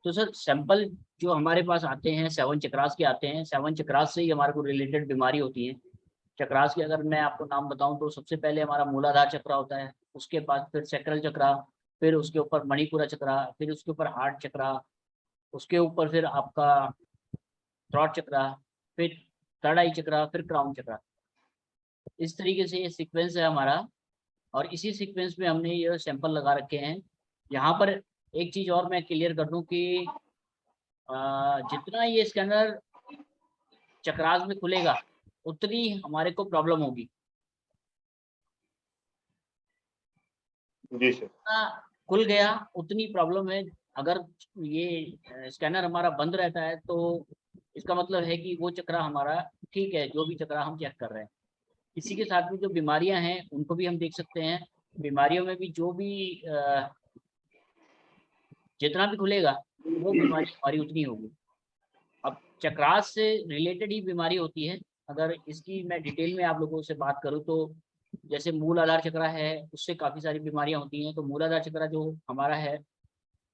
तो sir sample जो हमारे पास आते हैं 7 चक्रास के आते हैं, 7 चक्रास से ही हमारे को रिलेटेड बीमारी होती है। चक्रास के अगर मैं आपको नाम बताऊं तो सबसे पहले हमारा मूलाधार चक्र होता है, उसके बाद फिर सैक्रल चक्रा, फिर उसके ऊपर मणिपुरा चक्रा, फिर उसके ऊपर हार्ट चक्रा, उसके ऊपर फिर आपका थ्रॉट चक्रा, फिर थर्ड आई चक्रा, फिर क्राउन चक्रा। इस तरीके से ये सीक्वेंस है हमारा, और इसी सीक्वेंस में हमने ये सैंपल लगा रखे हैं। यहाँ पर एक चीज और मैं क्लियर कर दूं कि जितना ये स्कैनर चक्रास में खुलेगा उतनी हमारे को प्रॉब्लम होगी। जी सर। खुल गया उतनी प्रॉब्लम है। अगर ये स्कैनर हमारा बंद रहता है तो इसका मतलब है कि वो चक्रा हमारा ठीक है, जो भी चक्रा हम चेक कर रहे हैं। इसी के साथ में जो बीमारियां हैं उनको भी हम देख सकते हैं। बीमारियों में भी जो भी जितना भी खुलेगा वो बीमारी हमारी उतनी होगी। अब चक्रास से रिलेटेड ही बीमारी होती है। अगर इसकी मैं डिटेल में आप लोगों से बात करूं तो जैसे मूल आधार चक्रा है, उससे काफ़ी सारी बीमारियां होती हैं। तो मूल आधार चक्रा जो हमारा है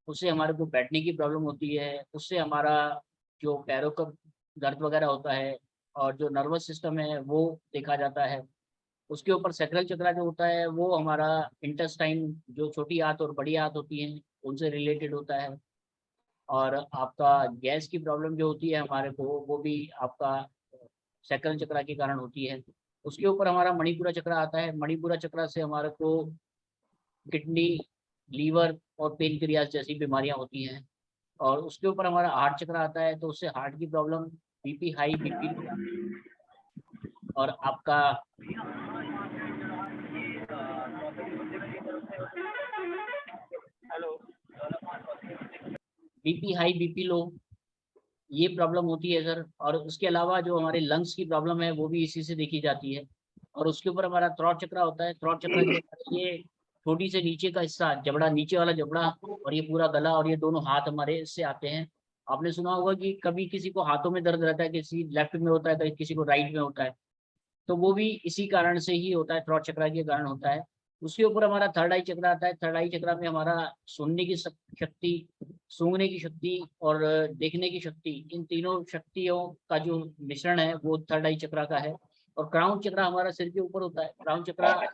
उससे हमारे को बैठने की प्रॉब्लम होती है, उससे हमारा जो पैरों का दर्द वगैरह होता है, और जो नर्वस सिस्टम है वो देखा जाता है। उसके ऊपर सैक्रल चक्रा जो होता है वो हमारा इंटेस्टाइन, जो छोटी आंत और बड़ी आंत होती हैं उनसे रिलेटेड होता है। और आपका गैस की प्रॉब्लम जो होती है हमारे को, वो भी आपका सैक्रल चक्रा के कारण होती है। उसके ऊपर हमारा मणिपुरा चक्रा आता है। मणिपुरा चक्रा से हमारे को किडनी, लीवर और पेनक्रियाज जैसी बीमारियां होती हैं। और उसके ऊपर हमारा हार्ट चक्र आता है, तो उससे हार्ट की problem, BP high, BP low, और आपका बीपी हाई, बीपी लो, ये प्रॉब्लम होती है सर। और उसके अलावा जो हमारे लंग्स की प्रॉब्लम है वो भी इसी से देखी जाती है। और उसके ऊपर हमारा थ्रॉट चक्र होता है। थ्रॉट चक्र जो है ये छोटी से नीचे का हिस्सा, जबड़ा, नीचे वाला जबड़ा, और ये पूरा गला और ये दोनों हाथ हमारे इससे आते हैं। आपने सुना होगा कि कभी किसी को हाथों में दर्द रहता है, किसी लेफ्ट में होता है, कभी किसी को राइट में होता है, तो वो भी इसी कारण से ही होता है, थ्रॉट चक्र के कारण होता है। उसके ऊपर हमारा थर्ड आई चक्र आता है। थर्ड आई चक्र में हमारा सुनने की शक्ति, सूंघने की शक्ति और देखने की शक्ति, इन तीनों शक्तियों का जो मिश्रण है वो थर्ड आई चक्र का है। और क्राउन चक्र हमारा सिर के ऊपर होता है। क्राउन चक्र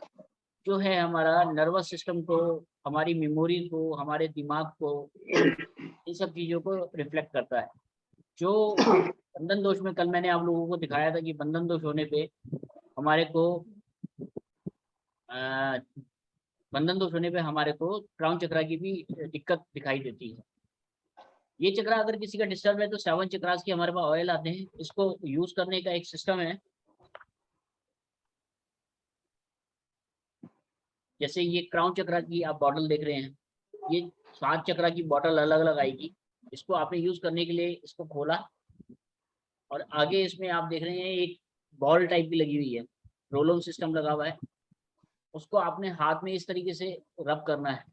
जो है हमारा नर्वस सिस्टम को, हमारी मेमोरी को, हमारे दिमाग को, इन सब चीज़ों को रिफ्लेक्ट करता है। जो बंधन दोष में कल मैंने आप लोगों को दिखाया था कि बंधन दोष होने पे हमारे को बंधन दोष होने पे हमारे को क्राउन चक्र की भी दिक्कत दिखाई देती है। ये चक्र अगर किसी का डिस्टर्ब है तो 7 चक्रास के हमारे पास ऑयल आते हैं, इसको यूज करने का एक सिस्टम है। जैसे ये क्राउन चक्र की आप बॉटल देख रहे हैं, ये 7 चक्र की बॉटल अलग अलग आएगी। इसको आपने यूज करने के लिए इसको खोला, और आगे इसमें आप देख रहे हैं एक बॉल टाइप की लगी हुई है, रोल ऑन सिस्टम लगा हुआ है। उसको आपने हाथ में इस तरीके से रब करना है।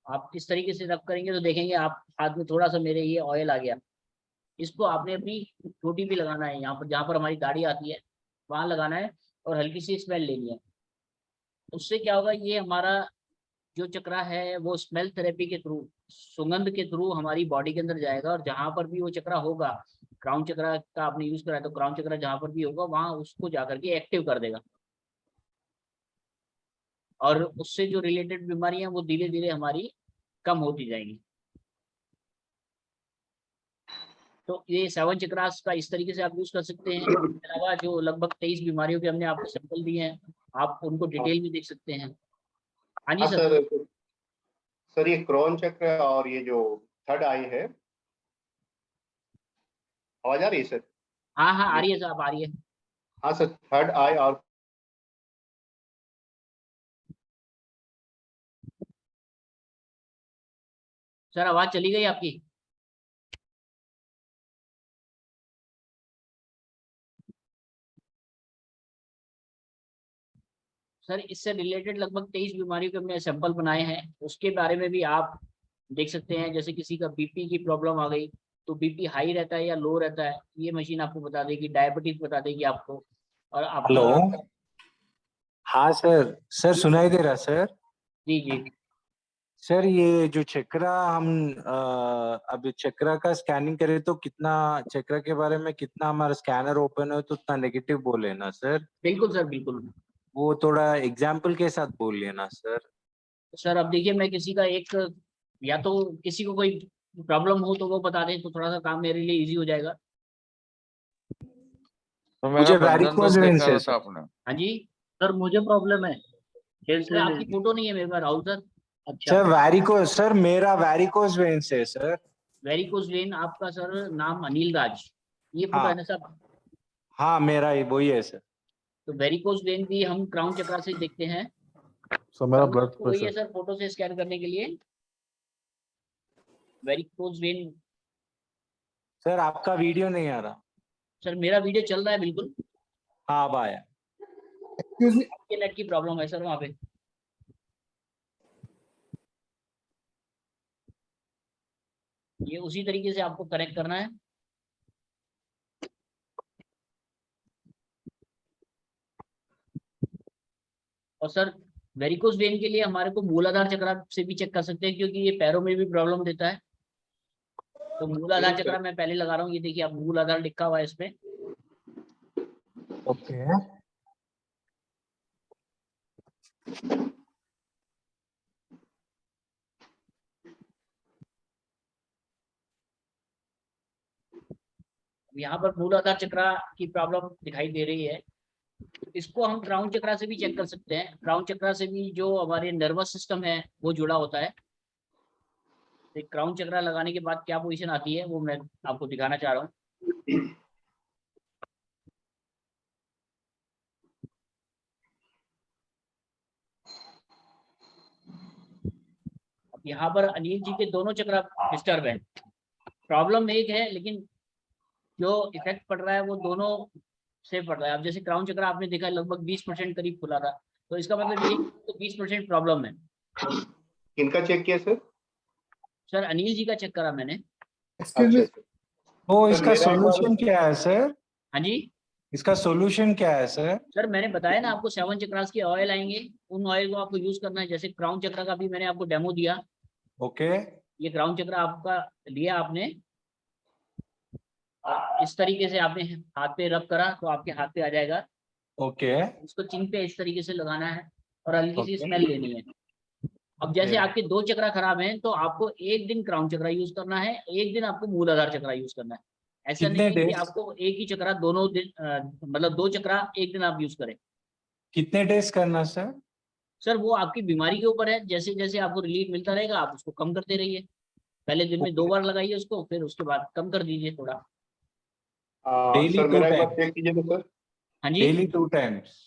आप इस तरीके से रब करेंगे तो देखेंगे आप हाथ में थोड़ा सा मेरे ये ऑयल आ गया। इसको आपने अपनी चोटी भी लगाना है, यहाँ पर जहाँ पर हमारी दाढ़ी आती है वहाँ लगाना है, और हल्की सी स्मेल लेनी है। उससे क्या होगा, ये हमारा जो चक्रा है वो स्मेल थेरेपी के थ्रू, सुगंध के थ्रू हमारी बॉडी के अंदर जाएगा, और जहाँ पर भी वो चक्रा होगा, क्राउन चक्रा का आपने यूज करा है तो क्राउन चक्रा जहाँ पर भी होगा वहाँ उसको जाकर के एक्टिव कर देगा। और उससे जो रिलेटेड बीमारियां वो धीरे धीरे हमारी कम होती जाएंगी। तो ये 7 चक्रास का इस तरीके से आप यूज कर सकते हैं। इसके अलावा जो लगभग 23 बीमारियों के हमने आपको सैंपल दिए हैं, आप उनको डिटेल में देख सकते हैं। हाँ जी हाँ सर। सर। सर ये क्रोन चक्र और ये जो थर्ड आई है, आवाज आ रही है सर? हाँ हाँ आ ये रही है साहब, आ रही है। हाँ सर, थर्ड आई और सर आवाज चली गई आपकी। सर इससे रिलेटेड लगभग 23 बीमारियों के हमने सैंपल बनाए हैं, उसके बारे में भी आप देख सकते हैं। जैसे किसी का बीपी की प्रॉब्लम आ गई तो बीपी हाई रहता है या लो रहता है, ये मशीन आपको बता देगी। डायबिटीज बता देगी आपको। और हेलो। आपका हाँ सर, सर जी सुनाई दे रहा सर? जी जी। सर ये जो चक्रा हम अभी चक्रा का स्कैनिंग करें तो कितना चक्रा के बारे में कितना हमारा स्कैनर ओपन हो तो उतना नेगेटिव बोले ना सर? बिल्कुल सर, बिल्कुल। वो थोड़ा एग्जाम्पल के साथ बोलिए ना सर। सर अब देखिए, मैं किसी का एक, या तो किसी को कोई प्रॉब्लम हो तो वो बता दें, तो थोड़ा सा काम मेरे लिए इजी हो जाएगा। तो मुझे मेरा बंधन वैरिकोज रोग वेन्स देखा है था सर। आपने? हाँ जी सर मुझे प्रॉब्लम है, सर, आपकी फोटो नहीं है मेरे पास, राहुल सर। अच्छा सर वैरिकोज, सर मेरा वैरिकोज वेन्स है सर। वेरिकोज वेन आपका सर, नाम अनिल राज, ये फोटो हाँ है ना सर? हाँ मेरा ही वही है सर। तो वेरिकोज वेन भी हम क्राउन चक्रा से देखते हैं। सर मेरा नंबर ब्लड आपको वही है प्रेशर। सर, फोटो से स्कैन करने के लिए। Varicose vein. सर आपका वीडियो नहीं आ रहा। सर मेरा वीडियो चल रहा है बिल्कुल। हाँ अब आया। आपके नेट की प्रॉब्लम है सर वहाँ पे। ये उसी तरीके से आपको कनेक्ट करना है। और सर वेरिकोज वेन के लिए हमारे को मूलाधार चक्रा से भी चेक कर सकते हैं, क्योंकि ये पैरों में भी प्रॉब्लम देता है। तो मूलाधार चक्रा मैं पहले लगा रहा हूँ, ये देखिए आप, मूलाधार लिखा हुआ है इसमें। ओके यहाँ पर मूलाधार चक्रा की प्रॉब्लम दिखाई दे रही है। इसको हम क्राउन चक्रा से भी चेक कर सकते हैं। क्राउन चक्रा से भी जो हमारे नर्वस सिस्टम है वो जुड़ा होता है। तो क्राउन चक्रा लगाने के बाद क्या पोजीशन आती है वो मैं आपको दिखाना चाह रहा हूँ। अब यहाँ पर अनिल जी के दोनों चक्रा डिस्टर्ब है। प्रॉब्लम एक है, लेकिन जो इफेक्ट पड़ रहा है वो दोनों से पड़ रहा है। अब जैसे क्राउन चक्रा आपने देखा लगभग 20% करीब खुला था, तो इसका मतलब ये तो 20% प्रॉब्लम है। किनका चेक किया सर? सर अनिल जी का चेक करा मैंने। अच्छा सर। तो सर, इसका मेरा एक बार- सॉल्यूशन क्या है सर? हाँ जी इसका सॉल्यूशन क्या है सर? सर, मैंने बताया ना आपको, 7 चक्रास के ऑयल आएंगे, उन ऑयल को आपको यूज करना है। जैसे क्राउन चक्रा का भी मैंने आपको डेमो दिया। ओके ये क्राउन चक्रा आपका लिया आपने, और इस तरीके से आपने हाथ पे रब करा तो आपके हाथ पे आ जाएगा। ओके इसको चिन पे इस तरीके से लगाना है और हल्की सी Okay. स्मेल लेनी है। अब जैसे Okay. आपके 2 चक्रा खराब हैं, तो आपको एक दिन क्राउन चक्रा यूज करना है, एक दिन आपको मूलाधार चक्रा यूज करना है। ऐसा कितने नहीं है कि days? आपको एक ही चक्रा दोनों दिन, मतलब 2 चक्रा एक दिन आप यूज करें। कितने डेज करना सर? सर वो आपकी बीमारी के ऊपर है, जैसे जैसे आपको रिलीफ मिलता रहेगा आप उसको कम करते रहिए। पहले दिन में 2 बार लगाइए उसको, फिर उसके बाद कम कर दीजिए थोड़ा। डेली सर 2 मेरा एक बार टाइम? चेक कीजिए तो सर। हाँ जी, डेली 2 टाइम्स?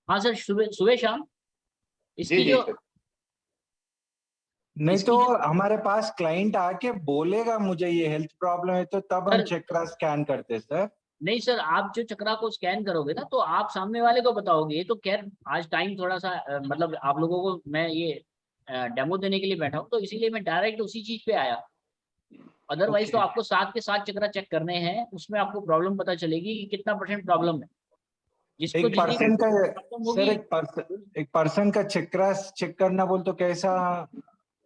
हाँ सर, सुबह सुबह शाम। जी इसकी जी जो सर। नहीं इसकी तो जो हमारे पास क्लाइंट आके बोलेगा मुझे ये हेल्थ प्रॉब्लम है तो तब हम सर, चक्रा स्कैन करते सर। नहीं सर, आप जो चक्रा को स्कैन करोगे ना, तो आप सामने वाले को बताओगे। ये तो खैर आज टाइम थोड़ा सा मतलब आप लोगों को मैं ये डेमो देने के लिए बैठा हूँ, तो इसीलिए मैं डायरेक्ट उसी चीज पे आया। अदरवाइज तो Okay. आपको 7 के 7 चक्रा चेक करने हैं, उसमें आपको प्रॉब्लम पता चलेगी कि कितना % प्रॉब्लम है। जिसको एक जितनी पर्सन का प्रॉब्लम सर, होगी। एक पर्सन का चक्रा चेक करना बोल तो कैसा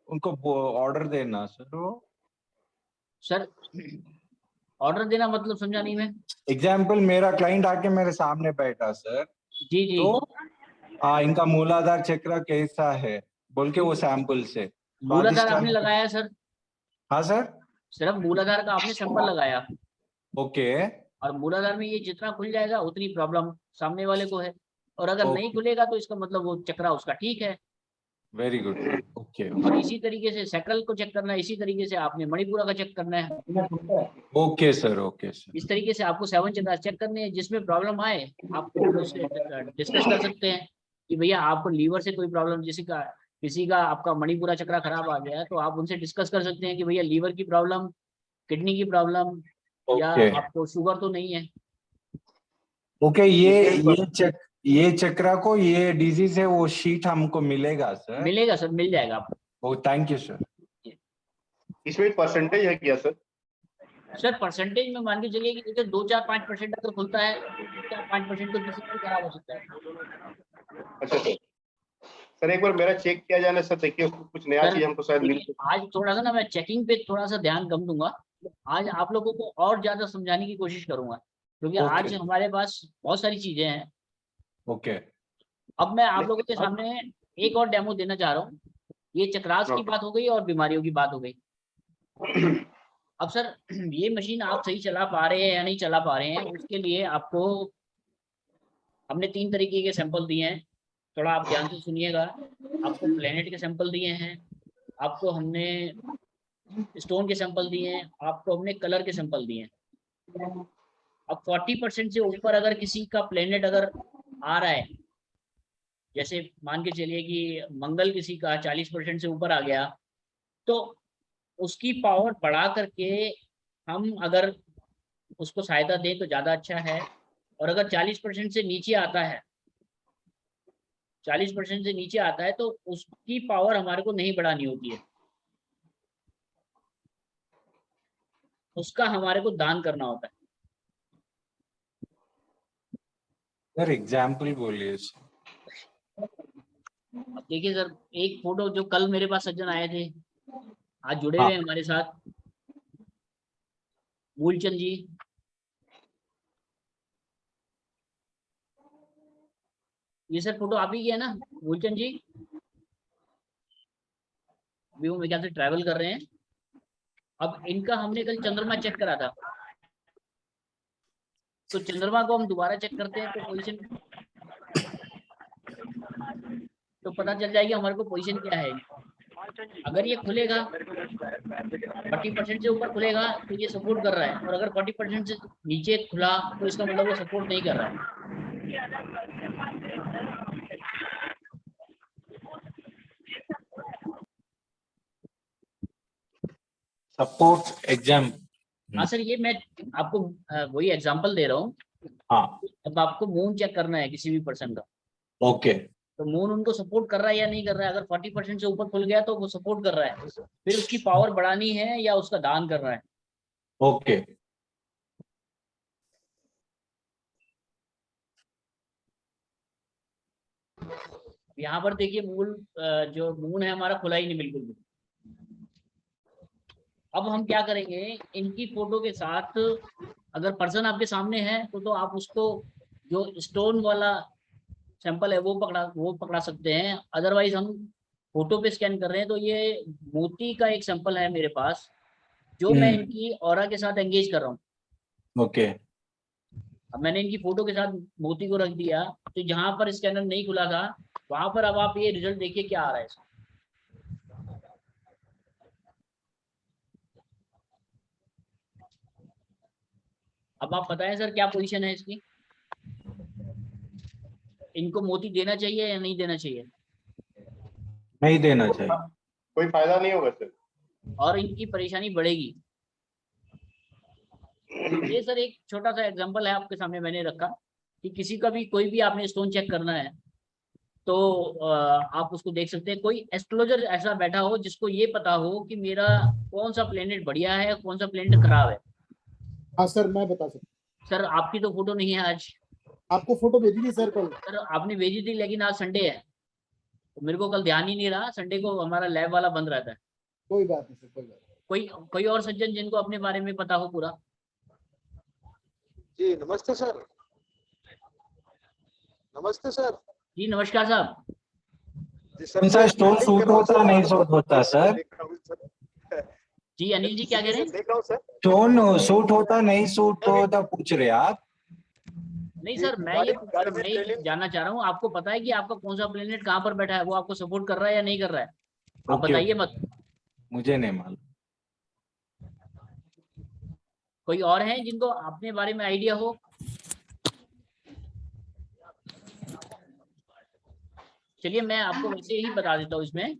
उनको ऑर्डर देना सर? वो सर ऑर्डर देना मतलब समझा नहीं मैं। एग्जाम्पल, मेरा क्लाइंट आके मेरे सामने बैठा सर, जी जी, तो इनका मूलाधार चक्रा कैसा है बोल के वो सैंपल से मूलाधार आपने स्वादिष्ट। लगाया सर? हाँ सर। सिर्फ मूलाधार का आपने सैंपल लगाया, ओके और मूलाधार में ये जितना खुल जाएगा उतनी प्रॉब्लम सामने वाले को है। और अगर नहीं ओके खुलेगा तो इसका मतलब वो चक्रा उसका ठीक है। वेरी गुड ओके और इसी तरीके से सैक्रल को चेक करना है, इसी तरीके से आपने मणिपुरा का चेक करना है। Okay sir okay sir. इस तरीके से आपको 7 चक्रा चेक करने हैं। जिसमें प्रॉब्लम आए आप उससे डिस्कस कर सकते हैं कि भैया आपको लीवर से कोई प्रॉब्लम, किसी का आपका मणिपुरा चक्रा खराब आ गया है, तो आप उनसे डिस्कस कर सकते हैं कि भैया लीवर की प्रॉब्लम, किडनी की प्रॉब्लम, या ओके आपको शुगर तो नहीं है। ओके ये चक्रा को ये डिजीज है वो शीट हमको मिलेगा सर? मिलेगा सर, मिल जाएगा आपको। ओ थैंक यू सर। इसमें परसेंटेज है क्या सर? सर परसेंटेज में मान के चलिए कि जैसे 2-4-5% अगर खुलता है, 4-5% तो किसी को भी खराब हो सकता है। अच्छा सर। सर एक बार मेरा चेक किया जाना सर, देखिए कुछ नया सर, चीज हमको शायद मिल देखिए, आज थोड़ा सा ना मैं चेकिंग पे थोड़ा सा ध्यान कम दूंगा। आज आप लोगों को और ज्यादा समझाने की कोशिश करूंगा, क्योंकि Okay. आज हमारे पास बहुत सारी चीजें हैं। ओके अब मैं आप लोगों के सामने एक और डेमो देना चाह रहा हूँ। ये चक्रास की बात हो गई और बीमारियों की बात हो गई। अब सर, ये मशीन आप सही चला पा रहे हैं या नहीं चला पा रहे हैं, उसके लिए आपको हमने 3 तरीके के सैंपल दिए हैं। थोड़ा आप ध्यान से सुनिएगा। आपको प्लेनेट के सैंपल दिए हैं, आपको हमने स्टोन के सैंपल दिए हैं, आपको हमने कलर के सैंपल दिए हैं। अब 40% से ऊपर अगर किसी का प्लेनेट अगर आ रहा है, जैसे मान के चलिए कि मंगल किसी का 40% से ऊपर आ गया, तो उसकी पावर बढ़ा करके हम अगर उसको सहायता दें तो ज़्यादा अच्छा है। और अगर 40% से नीचे आता है, 40% से नीचे आता है, तो उसकी पावर हमारे को नहीं बढ़ानी होती है, उसका हमारे को दान करना होता है। सर एग्जाम्पल बोलिए। अब देखिए सर, एक फोटो जो कल मेरे पास सज्जन आए थे, आज जुड़े हाँ। हुए हैं हमारे साथ, मूलचंद जी। ये सर फोटो आप ही की है ना मूलचंद जी? अभी वो मेरे ख्याल से ट्रैवल कर रहे हैं। अब इनका हमने कल चंद्रमा चेक करा था, तो चंद्रमा को हम दोबारा चेक करते हैं तो पोजीशन, तो पता चल जाएगी हमारे को पोजीशन क्या है। अगर ये खुलेगा 40% से ऊपर खुलेगा तो ये सपोर्ट कर रहा है, और अगर 40% से नीचे खुला तो इसका मतलब वो सपोर्ट नहीं कर रहा है। Support exam. हाँ सर, ये मैं आपको वही एग्जांपल दे रहा हूँ। हाँ अब आपको मून चेक करना है किसी भी पर्सन का, ओके तो मून उनको सपोर्ट कर रहा है या नहीं कर रहा है। अगर 40% से ऊपर खुल गया तो वो सपोर्ट कर रहा है, फिर उसकी पावर बढ़ानी है या उसका दान कर रहा है। ओके यहाँ पर देखिए जो मून है हमारा खुला ही नहीं बिल्कुल भी। अब हम क्या करेंगे, इनकी फोटो के साथ अगर पर्सन आपके सामने है तो आप उसको जो स्टोन वाला सैंपल है वो पकड़ा सकते हैं। अदरवाइज हम फोटो पे स्कैन कर रहे हैं, तो ये मोती का एक सैंपल है मेरे पास, जो मैं इनकी ऑरा के साथ एंगेज कर रहा हूँ। ओके अब मैंने इनकी फोटो के साथ मोती को रख दिया, तो जहां पर स्कैनर नहीं खुला था वहां पर अब आप ये रिजल्ट देखिए क्या आ रहा है इसका। अब आप बताएं सर क्या पोजीशन है इसकी, इनको मोती देना चाहिए या नहीं देना चाहिए? नहीं देना चाहिए। कोई फायदा नहीं होगा सर। और इनकी परेशानी बढ़ेगी। ये सर एक छोटा सा एग्जांपल है आपके सामने मैंने रखा, कि किसी का भी कोई भी आपने स्टोन चेक करना है तो आप उसको देख सकते हैं। कोई एस्ट्रोलॉजर ऐसा बैठा हो जिसको ये पता हो कि मेरा कौन सा प्लेनेट बढ़िया है, कौन सा प्लेनेट खराब है। हाँ सर, मैं बता सकता सर आपकी तो फोटो नहीं है आज। हूँ। आपको फोटो भेजी थी सर कल। सर आपने भेजी थी, लेकिन आज संडे है तो मेरे को कल ध्यान ही नहीं रहा। संडे को हमारा लैब वाला बंद रहता है। कोई बात नहीं सर, कोई बात नहीं। कोई और सज्जन जिनको अपने बारे में पता हो पूरा? जी नमस्ते सर। नमस्ते सर। जी नमस्कार साहब। जी कौन सा स्टोन सूट होता नहीं सूट होता सर? जी अनिल जी क्या कह रहे हैं? देख रहा हूँ सर। स्टोन सूट होता नहीं सूट होता पूछ रहे आप? नहीं सर, मैं ये जानना चाह रहा हूँ, आपको पता है कि आपका कौन सा प्लेनेट कहाँ पर बैठा है, वो आपको सपोर्ट कर रहा है या नहीं कर रहा है? आप ओके, बताइए मत। मुझे नहीं मालूम। कोई और है जिनको अपने बारे में आइडिया हो? चलिए मैं आपको वैसे ही बता देता हूँ। इसमें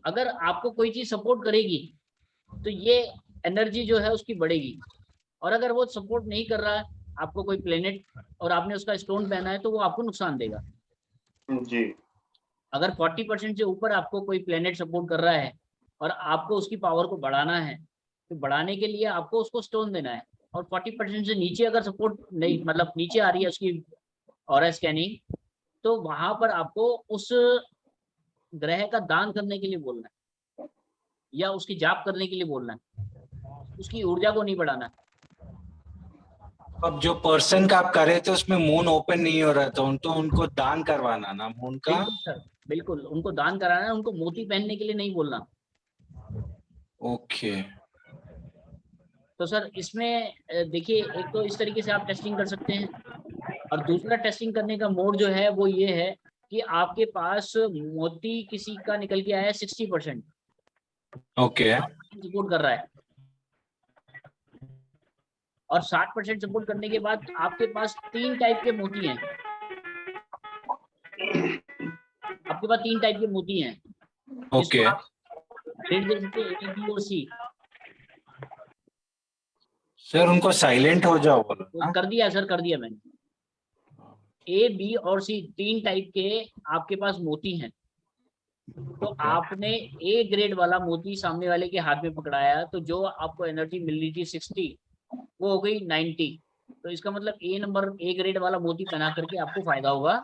अगर आपको कोई चीज सपोर्ट करेगी तो ये एनर्जी जो है उसकी बढ़ेगी, और अगर वो सपोर्ट नहीं कर रहा है आपको कोई प्लेनेट, और आपने उसका स्टोन पहना है, तो वो आपको नुकसान देगा। जी अगर 40% से ऊपर आपको कोई प्लेनेट सपोर्ट कर रहा है और आपको उसकी पावर को बढ़ाना है, तो बढ़ाने के लिए आपको उसको स्टोन देना है। और 40% से नीचे अगर सपोर्ट नहीं, मतलब नीचे आ रही है उसकी ऑरा स्कैनिंग, तो वहां पर आपको उस ग्रह का दान करने के लिए बोलना है या उसकी जाप करने के लिए बोलना है, उसकी ऊर्जा को नहीं बढ़ाना है। अब जो पर्सन का आप कर रहे थे उसमें मून ओपन नहीं हो रहा था, तो उनको दान करवाना ना मून का। बिल्कुल सर, बिल्कुल उनको दान कराना है, उनको मोती पहनने के लिए नहीं बोलना। ओके। तो सर इसमें देखिए, एक तो इस तरीके से आप टेस्टिंग कर सकते हैं, और दूसरा टेस्टिंग करने का मोड जो है वो ये है कि आपके पास मोती किसी का निकल के आया 60%, ओके। सपोर्ट कर रहा है, और 60% सपोर्ट करने के बाद आपके पास 3 टाइप के मोती हैं, आपके पास 3 टाइप के मोती हैं, ओके जिसको आप रेट दे सकते हैं A, B और C। सर उनको साइलेंट हो जाओ बोलो तो ना। कर दिया सर, कर दिया मैंने। A, B और C 3 टाइप के आपके पास मोती हैं। तो आपने A ग्रेड वाला मोती सामने वाले के हाथ में पकड़ाया, तो जो आपको एनर्जी मिल रही थी 60, वो हो गई 90। तो इसका मतलब A ग्रेड वाला मोती पहना करके आपको फायदा होगा।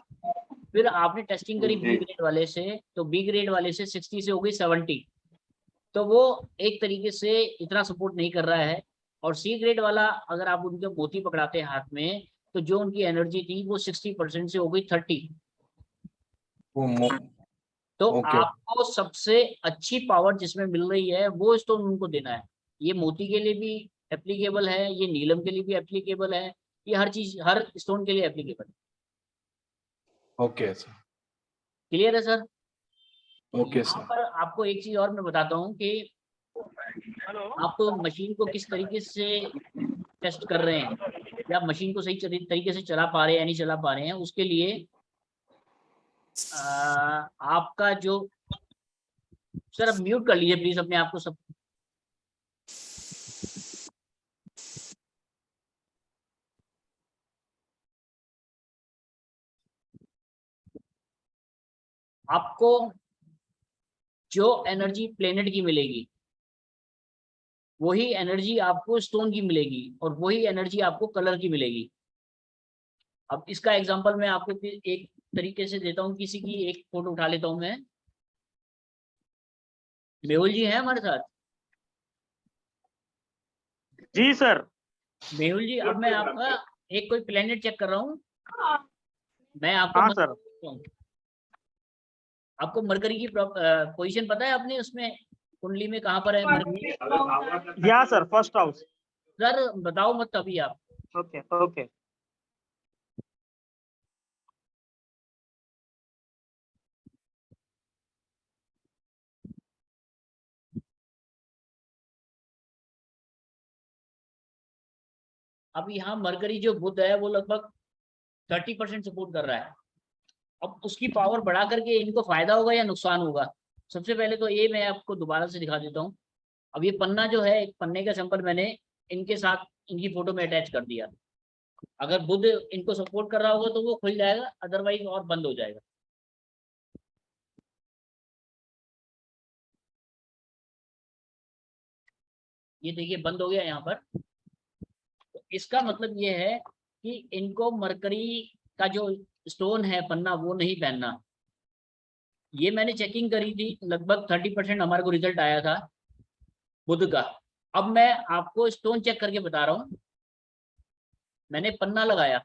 फिर आपने टेस्टिंग करी B ग्रेड वाले से, तो B ग्रेड वाले से 60 से हो गई 70, तो वो एक तरीके से इतना सपोर्ट नहीं कर रहा है। और C ग्रेड वाला अगर आप उनके मोती पकड़ाते हैं हाथ में, तो जो उनकी एनर्जी थी वो 60% से हो गई 30। तो ओके आपको सबसे अच्छी पावर जिसमें मिल रही है वो स्टोन उनको देना है। ये मोती के लिए भी एप्लीकेबल है, ये नीलम के लिए भी एप्लीकेबल है, ये हर चीज हर स्टोन के लिए एप्लीकेबल है। Okay sir. क्लियर है सर? ओके यहाँ सर। पर आपको एक चीज और मैं बताता हूँ कि आप मशीन को किस तरीके से टेस्ट कर रहे हैं, या मशीन को सही तरीके से चला पा रहे हैं या नहीं चला पा रहे हैं। उसके लिए आपका जो, सर अब म्यूट कर लीजिए प्लीज अपने आप को सब। आपको जो एनर्जी प्लेनेट की मिलेगी वही एनर्जी आपको स्टोन की मिलेगी, और वही एनर्जी आपको कलर की मिलेगी। अब इसका एग्जांपल मैं आपको एक तरीके से देता हूँ, किसी की एक फोटो उठा लेता हूँ मैं। मेहुल जी हैं हमारे साथ? जी सर। मेहुल जी, अब मैं आपका एक कोई प्लेनेट चेक कर रहा हूँ। मैं आपको हाँ सर। आपको मरकरी की पोजीशन पता है अपने उसमें कुंडली में कहाँ पर है मरकरी? या सर, फर्स्ट हाउस। सर बताओ मत अभी आप। Okay okay. अब यहाँ मरकरी जो बुध है वो लगभग 30% सपोर्ट कर रहा है। अब उसकी पावर बढ़ा करके इनको फायदा होगा या नुकसान होगा? सबसे पहले तो ये मैं आपको दोबारा से दिखा देता हूँ। अब ये पन्ना जो है, एक पन्ने का सैंपल मैंने इनके साथ इनकी फोटो में अटैच कर दिया। अगर बुध इनको सपोर्ट कर रहा होगा तो वो खुल जाएगा, अदरवाइज और बंद हो जाएगा। ये देखिए बंद हो गया यहाँ पर। तो इसका मतलब ये है कि इनको मरकरी का जो स्टोन है पन्ना वो नहीं पहनना। ये मैंने चेकिंग करी थी, लगभग 30% हमारे को रिजल्ट आया था बुध का। अब मैं आपको स्टोन चेक करके बता रहा हूँ। मैंने पन्ना लगाया,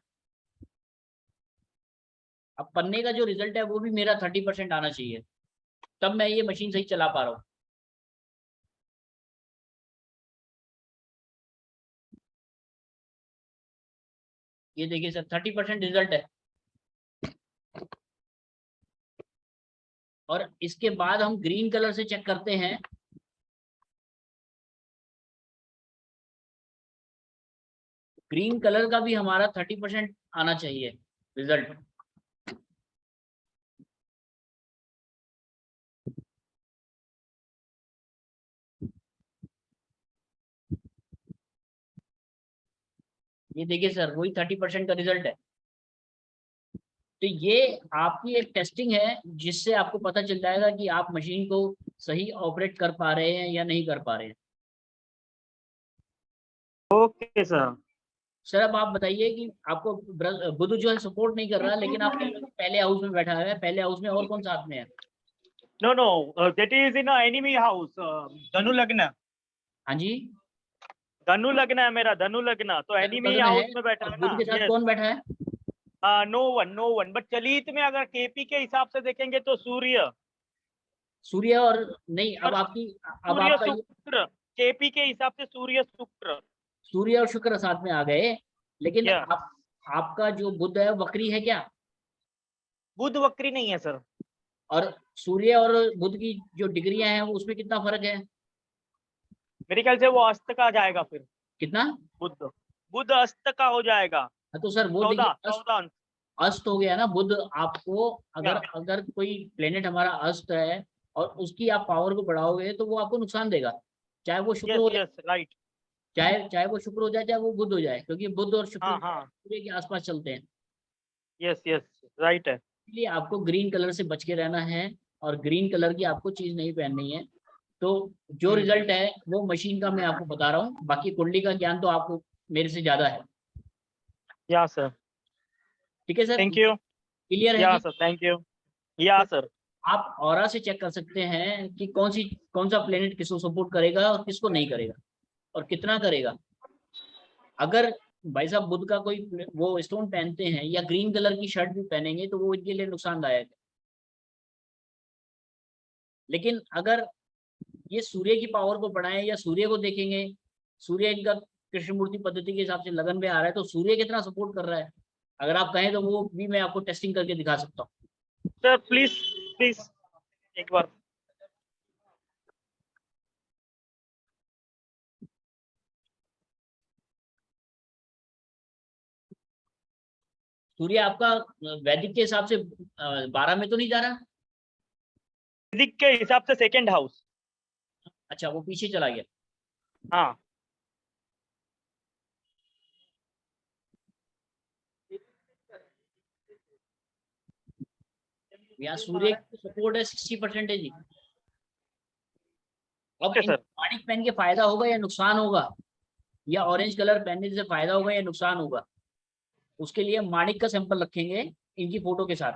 अब पन्ने का जो रिजल्ट है वो भी मेरा 30% आना चाहिए, तब मैं ये मशीन सही चला पा रहा हूँ। ये देखिए सर 30% रिजल्ट है। और इसके बाद हम ग्रीन कलर से चेक करते हैं। ग्रीन कलर का भी हमारा 30% आना चाहिए रिजल्ट। ये देखिए सर वही 30% का रिजल्ट है। तो ये आपकी एक टेस्टिंग है जिससे आपको पता चल जाएगा कि आप मशीन को सही ऑपरेट कर पा रहे हैं या नहीं कर पा रहे हैं। Okay sir. सर अब आप बताइए कि आपको बुध जो है सपोर्ट नहीं कर रहा, लेकिन आप पहले हाउस में बैठा है, पहले हाउस में और कौन साथ में है? No, no, that is in a enemy house. धनु लग्न, हाँ जी, धनु लग्न है मेरा, धनु लग्न, तो एनिमी लग्न हाउस है, में बैठा और है बुध ना। के साथ Yes. कौन बैठा है? नो वन, बट चलित में अगर केपी के हिसाब से देखेंगे तो सूर्य सूर्य और नहीं, अब आपकी अब सूर्य आपका शुक्र, केपी के हिसाब से सूर्य शुक्र, सूर्य और शुक्र साथ में आ गए, लेकिन Yeah. आपका जो बुध है वक्री है क्या? बुध वक्री नहीं है सर। और सूर्य और बुध की जो डिग्रियां हैं वो उसमें कितना फर्क है? मेरे ख्याल से वो अस्त का जाएगा फिर, कितना? बुध अस्त का हो जाएगा। हाँ, तो सर वो 14 देखिए 14 अंश। अस्त हो गया ना बुध। आपको अगर Yeah. अगर कोई प्लेनेट हमारा अस्त है और उसकी आप पावर को बढ़ाओगे तो वो आपको नुकसान देगा, चाहे वो शुक्र यस हो जाए, यस राइट। चाहे वो शुक्र हो जाए, चाहे वो बुध हो जाए, क्योंकि बुध और शुक्र हाँ सूर्य के आसपास चलते हैं। यस यस राइट है। इसलिए आपको ग्रीन कलर से बच के रहना है, और ग्रीन कलर की आपको चीज नहीं पहननी है। तो जो रिजल्ट है वो मशीन का मैं आपको बता रहा हूँ, बाकी कुंडली का ज्ञान तो आपको मेरे से ज्यादा है। या सर, ठीक है सर, थैंक यू। क्लियर है या जी? Sir, thank you. या सर, आप ऑरा से चेक कर सकते हैं कि कौन सा प्लेनेट किसको सपोर्ट करेगा और किसको नहीं करेगा और कितना करेगा। अगर भाई साहब बुध का कोई वो स्टोन पहनते हैं या ग्रीन कलर की शर्ट भी पहनेंगे तो वो इनके लिए नुकसानदायक है। लेकिन अगर ये सूर्य की पावर को बढ़ाएं या सूर्य को देखेंगे, सूर्य इनका कृष्णमूर्ति पद्धति के हिसाब से लगन में आ रहा है, तो सूर्य कितना सपोर्ट कर रहा है अगर आप कहें तो वो भी मैं आपको टेस्टिंग करके दिखा सकता हूँ। सर प्लीज प्लीज एक बार। सूर्य आपका वैदिक के हिसाब से 12 में तो नहीं जा रहा? वैदिक के हिसाब से सेकंड हाउस। अच्छा, वो पीछे चला गया। हाँ यहाँ सूर्य की सपोर्ट है 60% है जी। अब ओके इन सर। माणिक पहन के फायदा होगा या नुकसान होगा, या ऑरेंज कलर पहनने से फायदा होगा या नुकसान होगा, उसके लिए माणिक का सैंपल रखेंगे इनकी फोटो के साथ।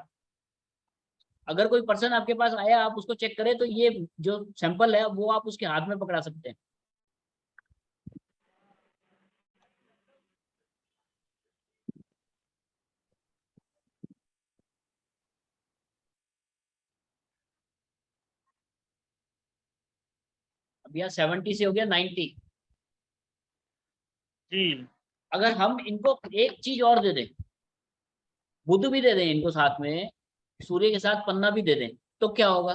अगर कोई पर्सन आपके पास आया, आप उसको चेक करें तो ये जो सैंपल है वो आप उसके हाथ में पकड़ा सकते हैं। अब यहाँ 70 से हो गया 90। जी अगर हम इनको एक चीज और दे दें, बुध भी दे दें इनको साथ में, सूर्य के साथ पन्ना भी दे दें, तो क्या होगा?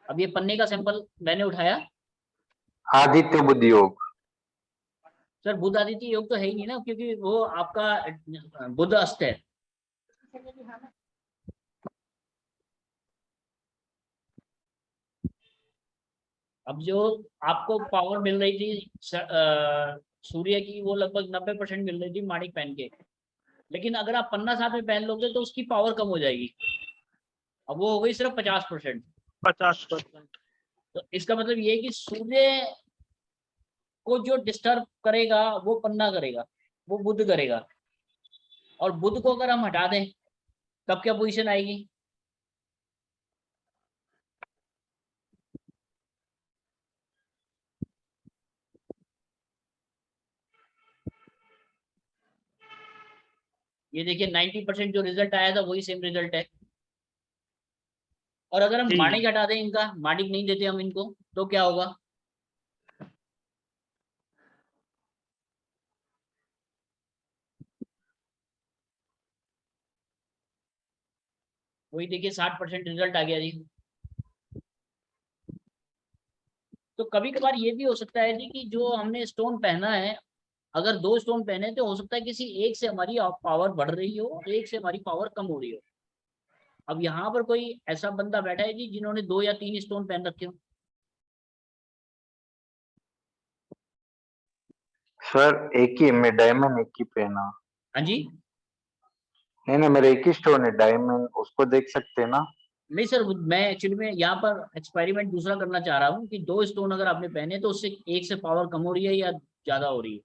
अब ये पन्ने का सैंपल मैंने उठाया। आदित्य बुध योग। सर बुध आदित्य योग तो है ही नहीं ना, क्योंकि वो आपका बुध अस्त है। अब जो आपको पावर मिल रही थी सूर्य की, वो लगभग 90% मिल रही थी माणिक पहन के, लेकिन अगर आप पन्ना साथ में पहन लोगे तो उसकी पावर कम हो जाएगी। अब वो हो गई सिर्फ 50%। 50%। तो इसका मतलब ये है कि सूर्य को जो डिस्टर्ब करेगा वो पन्ना करेगा, वो बुध करेगा। और बुध को अगर हम हटा दें तब क्या पोजीशन आएगी? ये देखिए 90% जो रिजल्ट आया था वही सेम रिजल्ट है। और अगर हम जी। माणिक हटा दें, इनका माणिक नहीं देते हम इनको, तो क्या होगा? वही देखिए 60% रिजल्ट आ गया जी। तो कभी कभार ये भी हो सकता है जी कि जो हमने स्टोन पहना है, अगर 2 स्टोन पहने तो हो सकता है किसी एक से हमारी पावर बढ़ रही हो और एक से हमारी पावर कम हो रही हो। अब यहाँ पर कोई ऐसा बंदा बैठा है जी जिन्होंने 2 या 3 स्टोन पहन रखे हो? सर एक ही मैं डायमंड एक ही पहना। हाँ जी, नहीं मेरा एक ही स्टोन है डायमंड, उसको देख सकते हैं ना? नहीं सर, मैं एक्चुअली में यहाँ पर एक्सपेरिमेंट दूसरा करना चाह रहा हूँ कि 2 स्टोन अगर आपने पहने तो उससे एक से पावर कम हो रही है या ज्यादा हो रही है।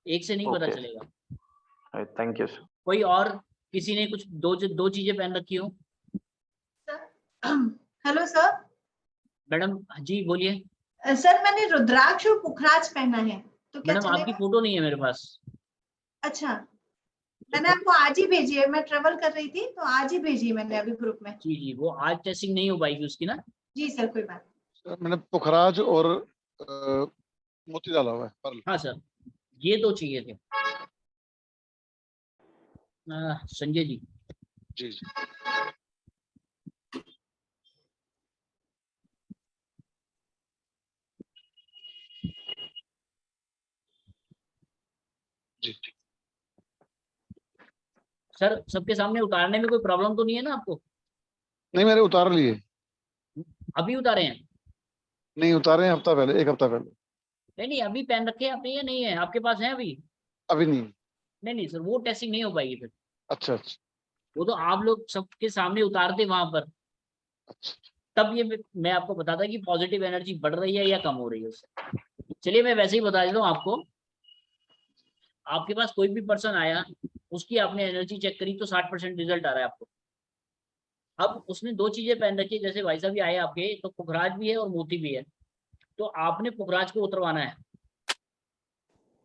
एक से नहीं पता Okay. चलेगा। Thank you sir. कोई और किसी ने कुछ दो चीजें पहन रखी हो? Hello sir. मैडम जी बोलिए। सर मैंने रुद्राक्ष और पुखराज पहना है, तो क्या मैडम आपकी चलेगा? फोटो नहीं है मेरे पास। अच्छा, मैंने आपको आज ही भेजी है, मैं ट्रेवल कर रही थी तो आज ही भेजी है मैंने अभी ग्रुप में। जी जी, वो आज टेस्टिंग नहीं हो पाएगी उसकी ना। जी सर, कोई बात सर मैंने पुखराज और मोती डाला हुआ है पर्ल। हाँ सर, ये दो चाहिए थे। संजय जी। जी जी जी जी। सर सबके सामने उतारने में कोई प्रॉब्लम तो नहीं है ना आपको? नहीं मैंने उतार लिए। अभी उतारे हैं? नहीं उतारे हैं, हफ्ता पहले, एक हफ्ता पहले। नहीं नहीं, अभी पहन रखे हैं आपने या नहीं है आपके पास है अभी? अभी नहीं। नहीं नहीं सर, वो टेस्टिंग नहीं हो पाएगी फिर। अच्छा अच्छा वो तो आप लोग सबके सामने उतारते वहां पर, अच्छा। तब ये मैं आपको बताता कि पॉजिटिव एनर्जी बढ़ रही है या कम हो रही है उससे। चलिए मैं वैसे ही बता देता हूँ आपको। आपके पास कोई भी पर्सन आया, उसकी आपने एनर्जी चेक करी तो 60% रिजल्ट आ रहा है आपको। अब उसने दो चीजें पहन रखी है, जैसे भाई साहब भी आए आपके, तो पुखराज भी है और मोती भी है, तो आपने पुखराज को उतरवाना है।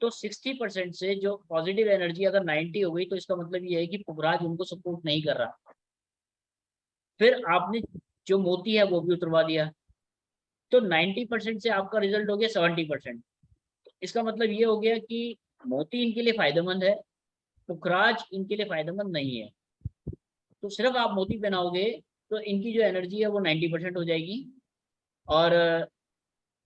तो 60% से जो पॉजिटिव एनर्जी अगर 90 हो गई तो इसका मतलब ये है कि पुखराज उनको सपोर्ट नहीं कर रहा। फिर आपने जो मोती है वो भी उतरवा दिया, तो 90% से आपका रिजल्ट हो गया 70%। इसका मतलब ये हो गया कि मोती इनके लिए फायदेमंद है, पुखराज इनके लिए फायदेमंद नहीं है। तो सिर्फ आप मोती पहनाओगे तो इनकी जो एनर्जी है वो 90% हो जाएगी, और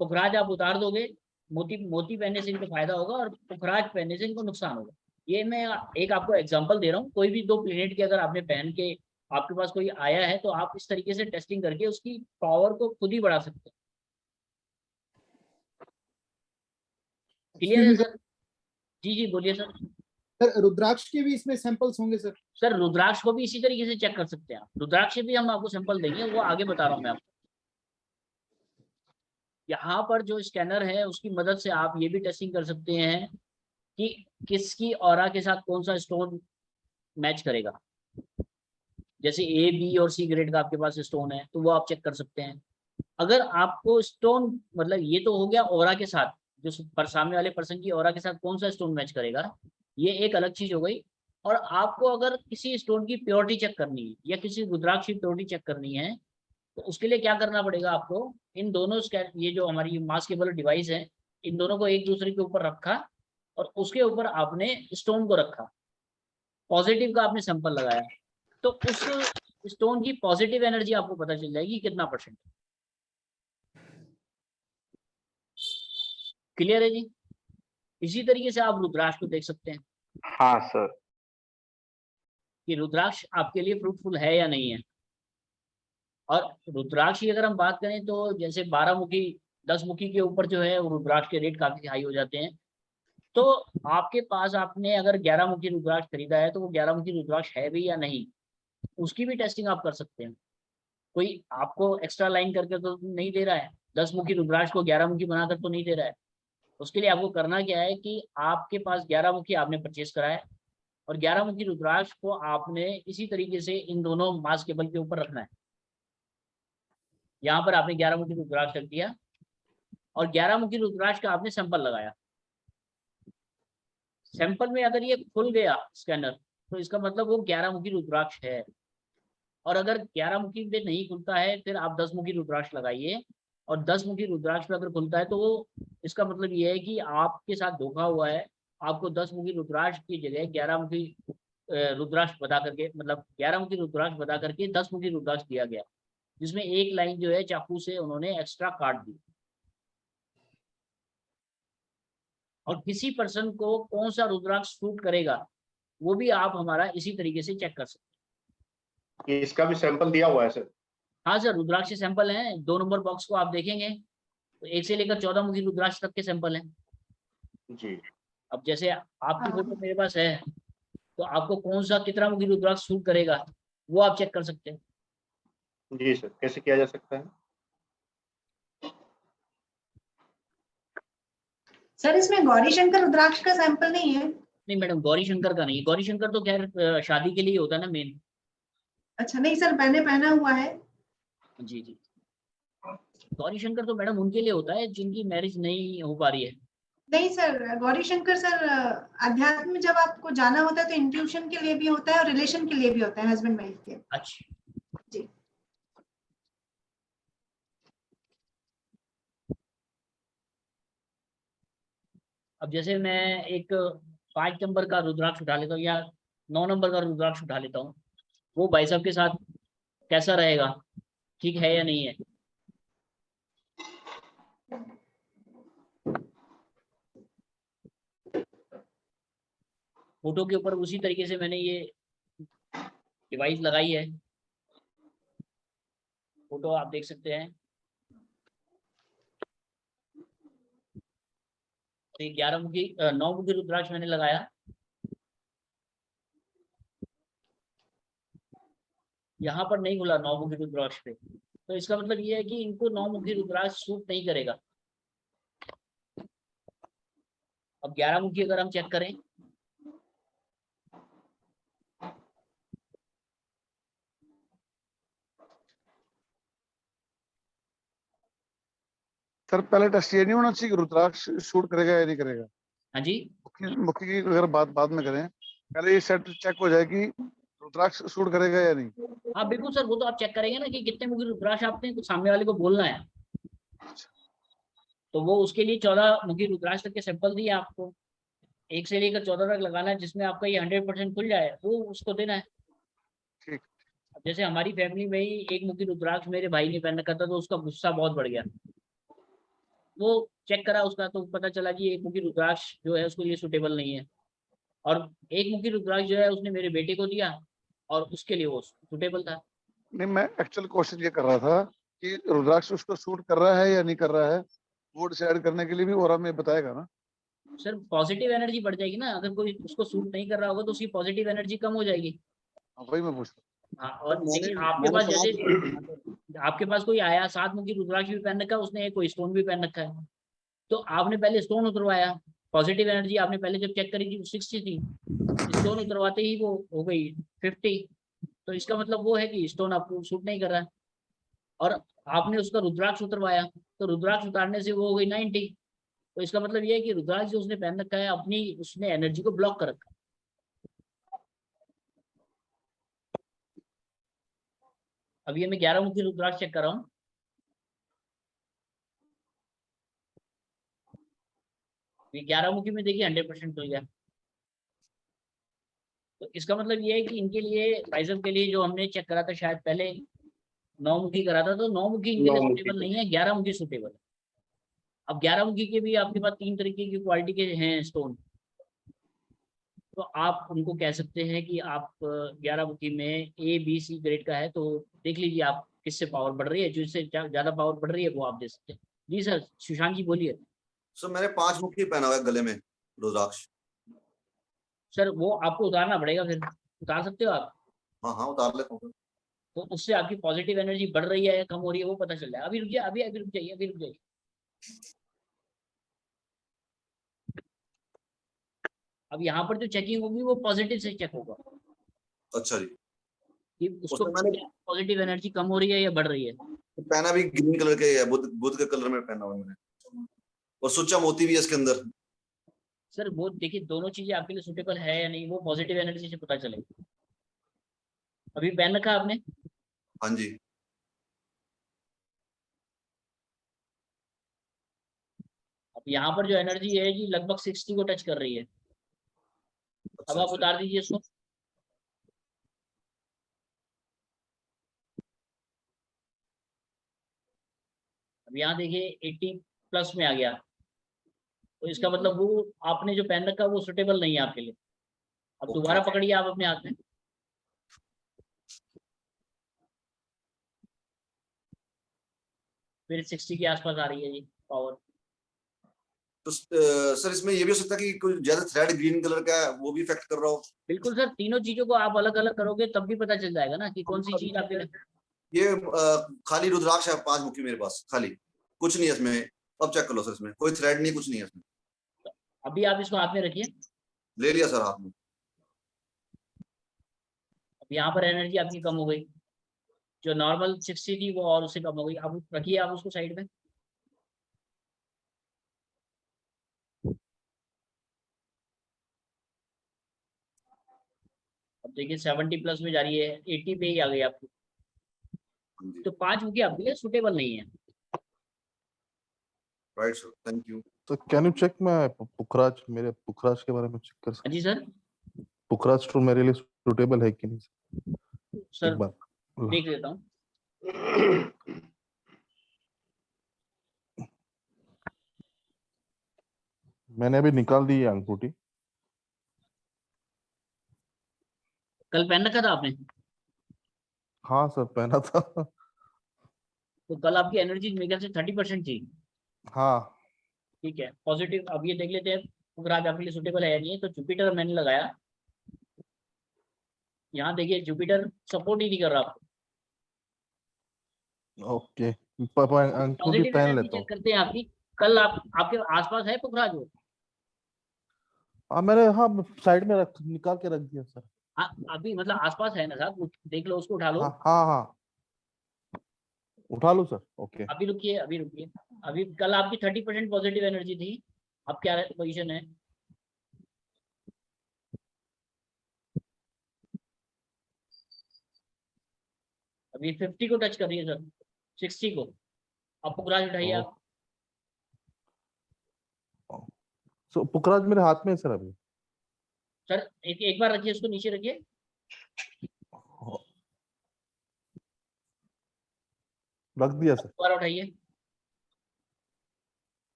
पुखराज आप उतार दोगे, मोती मोती पहनने से इनको फायदा होगा और पुखराज पहनने से इनको नुकसान होगा। ये मैं एक आपको एग्जांपल दे रहा हूँ। कोई भी दो प्लेनेट के अगर आपने पहन के आपके पास कोई आया है तो आप इस तरीके से टेस्टिंग करके उसकी पावर को खुद ही बढ़ा सकते हैं। क्लियर है सर? जी जी बोलिए सर। सर रुद्राक्ष के भी इसमें सैंपल्स होंगे सर? सर रुद्राक्ष को भी इसी तरीके से चेक कर सकते हैं आप। रुद्राक्ष से भी हम आपको सैंपल देंगे, वो आगे बता रहा हूँ मैं आपको। यहाँ पर जो स्कैनर है उसकी मदद से आप ये भी टेस्टिंग कर सकते हैं कि किसकी ऑरा के साथ कौन सा स्टोन मैच करेगा। जैसे ए बी और सी ग्रेड का आपके पास स्टोन है तो वो आप चेक कर सकते हैं। अगर आपको स्टोन, मतलब ये तो हो गया ऑरा के साथ, जो सामने वाले पर्सन की ऑरा के साथ कौन सा स्टोन मैच करेगा, ये एक अलग चीज हो गई। और आपको अगर किसी स्टोन की प्योरिटी चेक करनी है या किसी रुद्राक्ष की प्योरिटी चेक करनी है तो उसके लिए क्या करना पड़ेगा आपको, इन दोनों ये जो हमारी मास केबल डिवाइस है, इन दोनों को एक दूसरे के ऊपर रखा और उसके ऊपर आपने स्टोन को रखा, पॉजिटिव का आपने सैंपल लगाया, तो उस स्टोन की पॉजिटिव एनर्जी आपको पता चल जाएगी कितना %। क्लियर है जी? इसी तरीके से आप रुद्राक्ष को देख सकते हैं हाँ सर। कि रुद्राक्ष आपके लिए फ्रूटफुल है या नहीं है। और रुद्राक्ष की अगर हम बात करें तो जैसे 12 मुखी 10 मुखी के ऊपर जो है वो रुद्राक्ष के रेट काफी हाई हो जाते हैं। तो आपके पास आपने अगर 11 मुखी रुद्राक्ष खरीदा है तो वो 11 मुखी रुद्राक्ष है भी या नहीं, उसकी भी टेस्टिंग आप कर सकते हैं। कोई आपको एक्स्ट्रा लाइन करके तो नहीं दे रहा है, 10 मुखी रुद्राक्ष को 11 मुखी बनाकर तो नहीं दे रहा है। उसके लिए आपको करना क्या है कि आपके पास 11 मुखी आपने परचेस करा है और 11 मुखी रुद्राक्ष को आपने इसी तरीके से इन दोनों मास केबल के ऊपर रखना है। यहाँ पर आपने 11 मुखी रुद्राक्ष रख दिया और 11 मुखी रुद्राक्ष का आपने सैंपल लगाया। सैंपल में अगर ये खुल गया स्कैनर तो इसका मतलब वो 11 मुखी रुद्राक्ष है। और अगर 11 मुखी में नहीं खुलता है फिर आप 10 मुखी रुद्राक्ष लगाइए, और 10 मुखी रुद्राक्ष में अगर खुलता है तो वो इसका मतलब ये है कि आपके साथ धोखा हुआ है। आपको 10 मुखी रुद्राक्ष की जगह 11 मुखी रुद्राक्ष बता करके, मतलब 11 मुखी रुद्राक्ष बता करके 10 मुखी रुद्राक्ष दिया गया, जिसमें एक लाइन जो है चाकू से उन्होंने एक्स्ट्रा काट दी। और किसी पर्सन को कौन सा रुद्राक्ष सूट करेगा वो भी आप हमारा इसी तरीके से चेक कर सकते हैं। इसका भी सैंपल दिया हुआ है सर? हाँ सर, रुद्राक्ष सैंपल हैं। 2 नंबर बॉक्स को आप देखेंगे तो 1 से लेकर 14 मुखी रुद्राक्ष तक के सैंपल हैं जी। अब जैसे आपकी फोटो मेरे पास है तो आपको कौन सा कितना मुखी रुद्राक्ष सूट करेगा वो आप चेक कर सकते हैं। जी सर, कैसे किया जा सकता है? सर इसमें गौरी शंकर रुद्राक्ष का सैंपल नहीं है? नहीं मैडम, गौरी शंकर का नहीं, गौरी शंकर तो खैर शादी के लिए होता है ना मेन। अच्छा नहीं सर, मैंने पहना हुआ है। जी जी, गौरी शंकर तो मैडम उनके लिए होता है जिनकी मैरिज नहीं हो पा रही है। नहीं सर, गौरी शंकर सर अध्यात्म में जब आपको जाना होता है तो इंट्यूशन के लिए भी होता है और रिलेशन के लिए भी होता है, हस्बैंड वाइफ के। अच्छा जी। अब जैसे मैं एक 5 नंबर का रुद्राक्ष उठा लेता हूँ या 9 नंबर का रुद्राक्ष उठा लेता हूँ, वो भाई साहब के साथ कैसा रहेगा, ठीक है या नहीं है? फोटो के ऊपर उसी तरीके से मैंने ये डिवाइस लगाई है, फोटो आप देख सकते हैं। तो 11 मुखी 9 मुखी रुद्राक्ष मैंने लगाया। यहाँ पर नहीं खुला 9 मुखी रुद्राक्ष पे, तो इसका मतलब ये है कि इनको 9 मुखी रुद्राक्ष सूट नहीं करेगा। अब 11 मुखी अगर हम चेक करें, सर पहले टेस्ट ये नहीं होना चाहिए कि रुद्राक्ष शूट करेगा या नहीं करेगा? हाँ जी, मुखी की अगर बात बाद में करें, पहले ये सेट चेक हो जाए कि रुद्राक्ष शूट करेगा या नहीं। हाँ बिल्कुल सर, वो तो आप चेक करेंगे ना कि कितने मुखी रुद्राक्ष आपने कुछ सामने वाले को बोलना है, तो वो उसके लिए 14 मुखी रुद्राक्ष तक के सैंपल दिए आपको, 1 से लेकर 14 तक लगाना है, जिसमें आपका ये 100% खुल जाए वो उसको देना है। ठीक। अब जैसे हमारी फैमिली में ही 1 मुखी रुद्राक्ष मेरे भाई ने पहन रखा था, तो उसका गुस्सा बहुत बढ़ गया। वो चेक करा उसका, तो पता चला कि 1 मुखी रुद्राक्ष जो है उसको ये सुटेबल नहीं है, और 1 मुखी रुद्राक्ष जो है उसने मेरे बेटे को दिया और उसके लिए वो सुटेबल था। नहीं, मैं एक्चुअल क्वेश्चन ये कर रहा था कि रुद्राक्ष उसको सूट कर रहा है या नहीं कर रहा है, वो डिसाइड करने के लिए भी और हमें बताएगा ना। सर पॉजिटिव एनर्जी बढ़ जाएगी ना, अगर कोई उसको सूट नहीं कर रहा होगा तो उसकी पॉजिटिव एनर्जी कम हो जाएगी। वही मैं पूछ रहा हाँ, और देखिए आपके पास जैसे आपके पास कोई आया 7 मुखी रुद्राक्ष भी पहन रखा है, उसने कोई स्टोन भी पहन रखा है, तो आपने पहले स्टोन उतरवाया, पॉजिटिव एनर्जी आपने पहले जब चेक करी थी 60 थी, स्टोन उतरवाते ही वो हो गई 50, तो इसका मतलब वो है कि स्टोन आपको सूट नहीं कर रहा है। और आपने उसका रुद्राक्ष उतरवाया, तो रुद्राक्ष उतारने से वो हो गई 90, तो इसका मतलब ये है कि रुद्राक्ष जो उसने पहन रखा है अपनी उसने एनर्जी को ब्लॉक कर रखा है। अभी मैं 11 मुखी रुद्राक्ष चेक कर रहा हूँ, ये 11 मुखी में देखिए 100% खुल गया, तो इसका मतलब ये है कि इनके लिए बाइसेप के लिए जो हमने चेक करा था शायद पहले 9 मुखी करा था, तो 9 मुखी इनके लिए सूटेबल नहीं है, 11 मुखी सूटेबल है। अब 11 मुखी के भी आपके पास 3 तरीके की क्वालिटी के हैं स्टोन, तो आप उनको कह सकते हैं कि आप 11 मुखी में A-B-C ग्रेड का है, तो देख लीजिए आप किससे पावर बढ़ रही है, जिससे ज्यादा पावर बढ़ रही है वो आप दे सकते हैं। जी सर, सुशांत जी बोलिए। सर मैंने 5 मुखी पहना हुआ है गले में रुद्राक्ष। सर वो आपको उतारना पड़ेगा, फिर उतार सकते हो आप? हाँ हाँ उतार लेता हूँ। तो उससे आपकी पॉजिटिव एनर्जी बढ़ रही है या कम हो रही है वो पता चल जाएगा। अभी रुक जाइए, अभी रुक जाइए, अभी रुक जाइए। अब यहाँ पर जो चेकिंग होगी वो पॉजिटिव से चेक होगा। अच्छा जी, कि उसको पॉजिटिव एनर्जी कम हो रही है या बढ़ रही है। तो पहना भी ग्रीन कलर के है, बुध के कलर में पहना हुआ मैंने, और सुच्चा मोती भी है इसके अंदर। सर वो देखिए दोनों चीजें आपके लिए सुटेबल है या नहीं वो पॉजिटिव एनर्जी से पता चलेगा। अभी पहन रखा आपने? हाँ जी। अब यहाँ पर जो एनर्जी है जी लगभग 60 को टच कर रही है। अब आप उतार दीजिए इसको। अब यहाँ देखिए 80 प्लस में आ गया, तो इसका मतलब वो आपने जो पहन रखा वो सुटेबल नहीं है आपके लिए। अब दोबारा पकड़िए आप अपने हाथ में। फिर 60 के आसपास आ रही है जी पावर। तो सर इसमें ये भी हो सकता है कि कोई ज्यादा थ्रेड ग्रीन कलर का है वो भी इफेक्ट कर रहा हो। बिल्कुल सर, तीनों चीजों को आप अलग अलग करोगे तब भी पता चल जाएगा ना कि कौन सी चीज आपके लिए। ये खाली रुद्राक्ष है 5 मुखी मेरे पास, खाली कुछ नहीं है इसमें। अब चेक कर लो सर, इसमें कोई थ्रेड नहीं, कुछ नहीं है इसमें। अभी आप इसको हाथ में रखिए। ले लिया सर हाथ में। अब यहाँ पर एनर्जी आपकी कम हो गई, जो नॉर्मल 60 थी वो और उससे कम हो गई। अब रखिए आप उसको साइड में। अब देखिए 70 प्लस में जा रही है, 80 पे ही आ गई आपकी। हाँ जी, तो 5 बुके आपके लिए सुटेबल नहीं है। Right sir, thank you. तो कैन यू चेक मैं पुखराज, मेरे पुखराज के बारे में चेक कर सकता हाँ जी सर। हूँ? पुखराज स्टोन मेरे लिए सुटेबल है कि नहीं? सर एक बार देख लेता हूँ। मैंने अभी निकाल दी है अंगूठी। कल पहन रखा था आपने? हाँ सर, पहना था। तो कल आपकी एनर्जी मेरे ख्याल से 30% थी। हाँ ठीक है, पॉजिटिव। अब ये देख लेते हैं पुखराज आपके लिए सुटेबल है या नहीं है। तो जुपिटर मैंने लगाया, यहाँ देखिए जुपिटर सपोर्ट ही नहीं कर रहा आपको। ओके, अंगूठी पॉजिटिव पहन एनर्जी लेता हूँ। चेक करते हैं आपकी। कल आप आपके आसपास है पुखराज वो? हाँ मैंने, हाँ साइड में रख, निकाल के रख दिया सर। हाँ अभी मतलब आसपास है ना साहब, देख लो उसको, उठा लो। हाँ हाँ हाँ, उठा लो सर। ओके, अभी रुकिए, अभी रुकिए। अभी कल आपकी 30% पॉजिटिव एनर्जी थी, अब क्या पोजीशन है? अभी 50 को टच कर रही है सर, 60 को। अब पुखराज उठाइए आप। सो पुखराज मेरे हाथ में है सर अभी। सर एक बार रखिए, उसको नीचे रखिए। रख दिया सर। दोबारा उठाइए,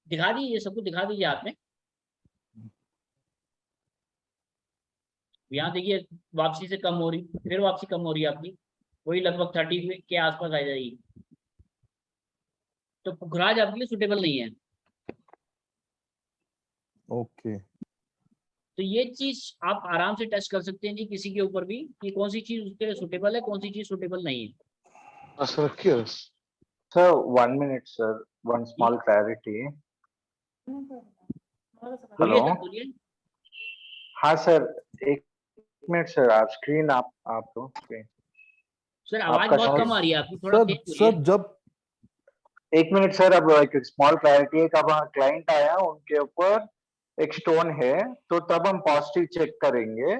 दिखा दीजिए सबको, दिखा दीजिए हाथ में। यहाँ देखिए वापसी से कम हो रही, फिर वापसी कम हो रही है आपकी, वही लगभग 30 के आसपास आ जाएगी। तो पुखराज आपके लिए सुटेबल नहीं है। ओके, तो ये चीज आप आराम से टेस्ट कर सकते हैं जी किसी के ऊपर भी, कि कौन सी चीज उसके लिए सुटेबल है, कौन सी चीज सुटेबल नहीं है। बस रखिए। Sir, 1 minute, sir. One small clarity. बोलिए Hello. सर, बोलिए। हाँ सर, एक मिनट सर, आप स्क्रीन आप तो स्क्रीन सर आवाज आपका बहुत कम शायद- आ रही है आपकी, थोड़ा सर तेज बोलिए। सर जब एक मिनट सर, अब एक स्मॉल क्लैरिटी है कि अब क्लाइंट आया, उनके ऊपर एक स्टोन है, तो तब हम पॉजिटिव चेक करेंगे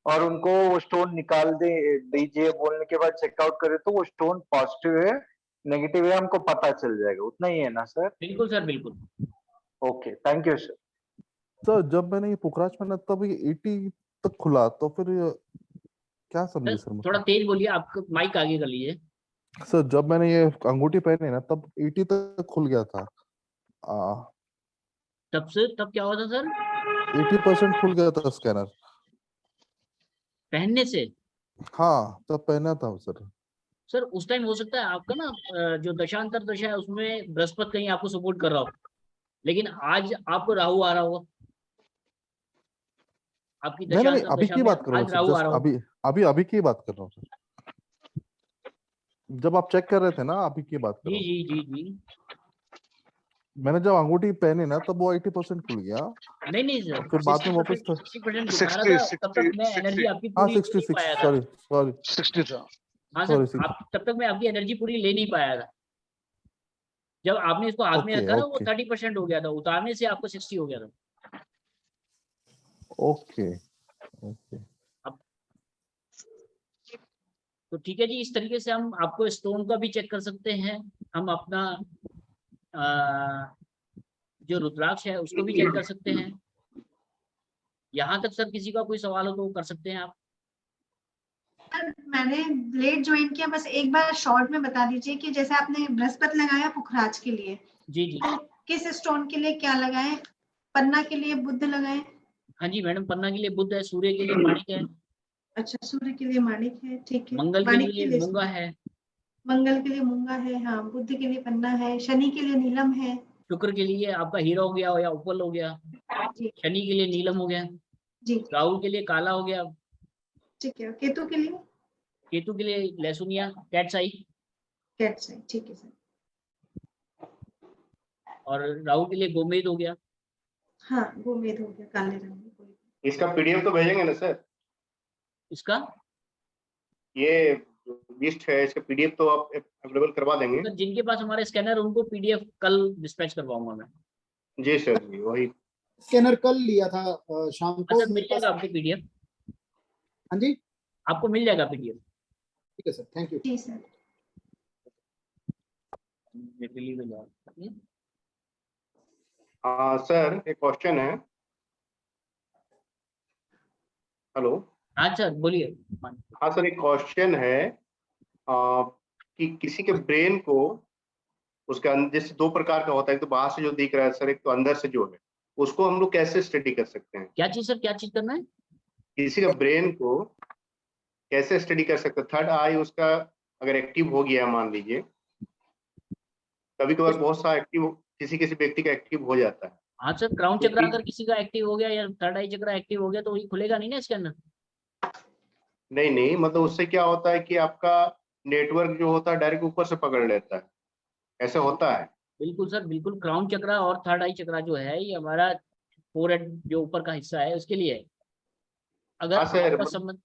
और उनको वो स्टोन निकाल दीजिए बोलने के बाद चेकआउट करें तो वो स्टोन पॉजिटिव है नेगेटिव है हमको पता चल जाएगा, उतना ही है ना सर? बिल्कुल सर, बिल्कुल। Okay, thank you sir. Sir जब मैंने ये पुखराज पहना तब ये 80 तक खुला, तो फिर ये क्या समझे सर थोड़ा मतलब? तेज बोलिए, आपको माइक आगे कर लीजिए। सर जब मैंने ये अंगूठी पहनी ना तब 80 तक खुल गया था। तब क्या हुआ था सर? 80% खुल गया था स्कैनर। पहनने से? हाँ तब पहना था सर। सर उस टाइम हो सकता है आपका ना जो दशांतर दशा है उसमें बृहस्पति कहीं आपको सपोर्ट कर रहा हो, लेकिन आज आपको राहु आ रहा होगा। आपकी नहीं नहीं, दशांतर अभी दशा की में बात कर रहा हूँ आज सर, राहु आ जस्ट रहा होगा। अभी अभी अभी की बात कर रहा हूँ सर। जब आप चेक कर रहे थे ना, अभी की बात कर जी रहा हूँ। जी जी जी। मैंने जब अंगूठी पहनी ना तब वो 80% खुल गया, नहीं नहीं सर, और फिर बाद में वापस 60% दिखा रहा 60 था, तब तक मैं 60 एनर्जी आपकी हाँ पूरी ले नहीं 66, पाया था। सॉरी सॉरी 60 था। हाँ सॉरी सर, आप तब तक मैं आपकी एनर्जी पूरी ले नहीं पाया था। जब आपने इसको हाथ में ओके रखा ना, वो ओके 30% हो गया था, उतारने से आपको 60 हो गया था। Okay okay. अब तो ठीक है जी, इस तरीके से हम आपको स्टोन का भी चेक कर सकते हैं, हम अपना जो रुद्राक्ष है उसको भी चेक कर सकते हैं। यहाँ तक सर किसी का कोई सवाल हो तो कर सकते हैं आप। सर मैंने लेट ज्वाइन किया, बस एक बार शॉर्ट में बता दीजिए कि जैसे आपने बृहस्पति लगाया पुखराज के लिए, जी जी। तो किस स्टोन के लिए क्या लगाएं? पन्ना के लिए बुध लगाएं? हाँ जी मैडम, पन्ना के लिए बुध है, सूर्य के लिए माणिक है, अच्छा, सूर्य के लिए माणिक है, ठीक है। मंगल के माणिक लिए मूंगा है, मंगल के लिए मूंगा है, हाँ। बुध के लिए पन्ना है, शनि के लिए नीलम है। शुक्र के लिए आपका हीरा हो गया या उपल हो गया, जी शनि के लिए नीलम हो गया, जी, राहु के लिए काला हो गया, ठीक है। केतु के लिए केतु के लिए लहसुनिया कैट्स आई, कैट्स है, ठीक है सर। और राहु के लिए गोमेद हो गया। हाँ गोमेद हो गया काले रंग में कोई। इसका पीडीएफ तो भेजेंगे ना सर? इसका ये लिस्ट है, इसका पीडीएफ तो आप अवेलेबल करवा देंगे? तो जिनके पास हमारे स्कैनर उनको पीडीएफ कल डिस्पैच करवाऊंगा मैं। जी सर जी, वही। स्कैनर कल लिया था शाम को अच्छा, मिल मेरे पास। जाएगा आपको पीडीएफ? हाँ जी आपको मिल जाएगा पीडीएफ। ठीक है सर, थैंक यू। जी सर। सर एक क्वेश्चन है। हेलो। हाँ सर बोलिए। हाँ सर, एक क्वेश्चन है कि किसी के ब्रेन को उसका जैसे दो प्रकार का होता है, एक तो बाहर से जो दिख रहा है सर, एक तो अंदर से जो है, उसको हम लोग कैसे स्टडी कर सकते हैं? क्या चीज सर, क्या चीज करना है? किसी का ब्रेन को कैसे स्टडी कर सकते हैं? थर्ड आई उसका अगर एक्टिव हो गया मान लीजिए, कभी कभार बहुत सा एक्टिव किसी किसी व्यक्ति का एक्टिव हो जाता है। हाँ सर, क्राउन तो चक्र अगर किसी का एक्टिव हो गया या थर्ड आई चक्र एक्टिव हो गया तो वही खुलेगा नहीं ना इसके अंदर। नहीं नहीं, मतलब उससे क्या होता है कि आपका नेटवर्क जो होता है डायरेक्ट ऊपर से पकड़ लेता है, ऐसे होता है? बिल्कुल सर, बिल्कुल। क्राउन चक्र और थर्ड आई चक्र जो है ये हमारा फोरहेड जो ऊपर का हिस्सा है उसके लिए है। अगर हाँ सर, आपका संबंध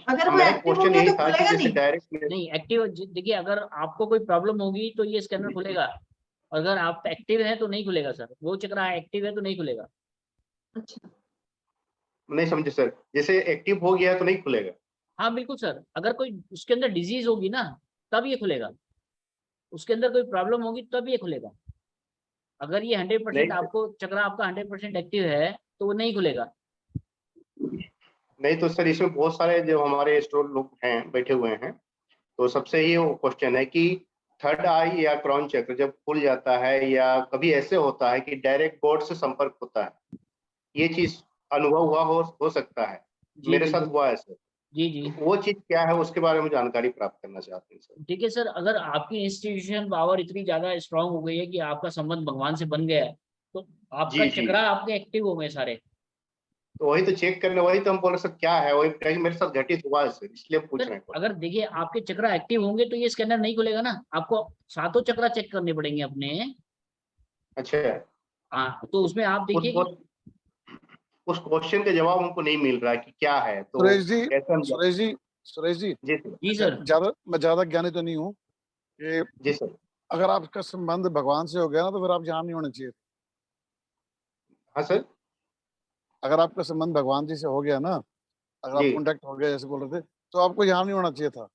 अगर वो मेरा एक्टिव हो क्वेश्चन गया यही तो था कि खुलेगा जैसे नहीं। डायरेक्ट नहीं एक्टिव, देखिए अगर आपको कोई प्रॉब्लम होगी तो ये स्कैनर खुलेगा, अगर आप एक्टिव है तो नहीं खुलेगा सर। वो चक्र एक्टिव है तो नहीं खुलेगा। अच्छा नहीं समझे सर, जैसे एक्टिव हो गया है तो नहीं खुलेगा? हाँ बिल्कुल सर, अगर कोई उसके अंदर डिजीज होगी ना तब ये खुलेगा, उसके अंदर कोई प्रॉब्लम होगी तब ये खुलेगा। अगर ये 100% नहीं आपको चक्र आपका 100% एक्टिव है तो वो नहीं खुलेगा। नहीं तो सर, इसमें बहुत सारे जो हमारे स्टोर लोग हैं बैठे हुए हैं, तो सबसे ही वो क्वेश्चन है कि थर्ड आई या क्रॉन चक्र जब खुल जाता है या कभी ऐसे होता है कि डायरेक्ट गॉड से संपर्क होता है, ये चीज अनुभव हुआ हो सकता है? जी मेरे साथ बिल्कुल। हुआ है सर। जी जी वो चीज क्या है उसके बारे में जानकारी प्राप्त करना चाहते हैं सर। ठीक है सर, अगर आपकी इंस्टीट्यूशन पावर इतनी ज्यादा स्ट्रांग हो गई है कि आपका संबंध भगवान से बन गया है तो आपका जी जी, चक्रा आपके एक्टिव हो गए सारे। तो वही तो चेक करने, वही तो हम बोल रहे सर क्या है, वही क्या मेरे साथ घटित हुआ है सर, इसलिए पूछ सर रहे हैं। अगर देखिए आपके चक्रा एक्टिव होंगे तो ये स्कैनर नहीं खुलेगा ना, आपको सातों चक्रा चेक करने पड़ेंगे अपने। अच्छा, हाँ तो उसमें आप उस देखिए कि उस क्वेश्चन का जवाब हमको नहीं मिल रहा है कि क्या है, तो सुरेश जी, कैसे हम सुरेश जी, सुरेश जी, जी सर। जी सर। मैं ज्यादा ज्ञानी तो नहीं हूँ कि जी सर। अगर आपका संबंध भगवान से हो गया ना तो फिर आप यहाँ नहीं होने चाहिए। हाँ सर। अगर आपका संबंध भगवान जी से हो गया ना, अगर आप जी कॉन्टेक्ट हो गया जैसे बोल रहे थे, तो आपको यहाँ नहीं होना चाहिए था।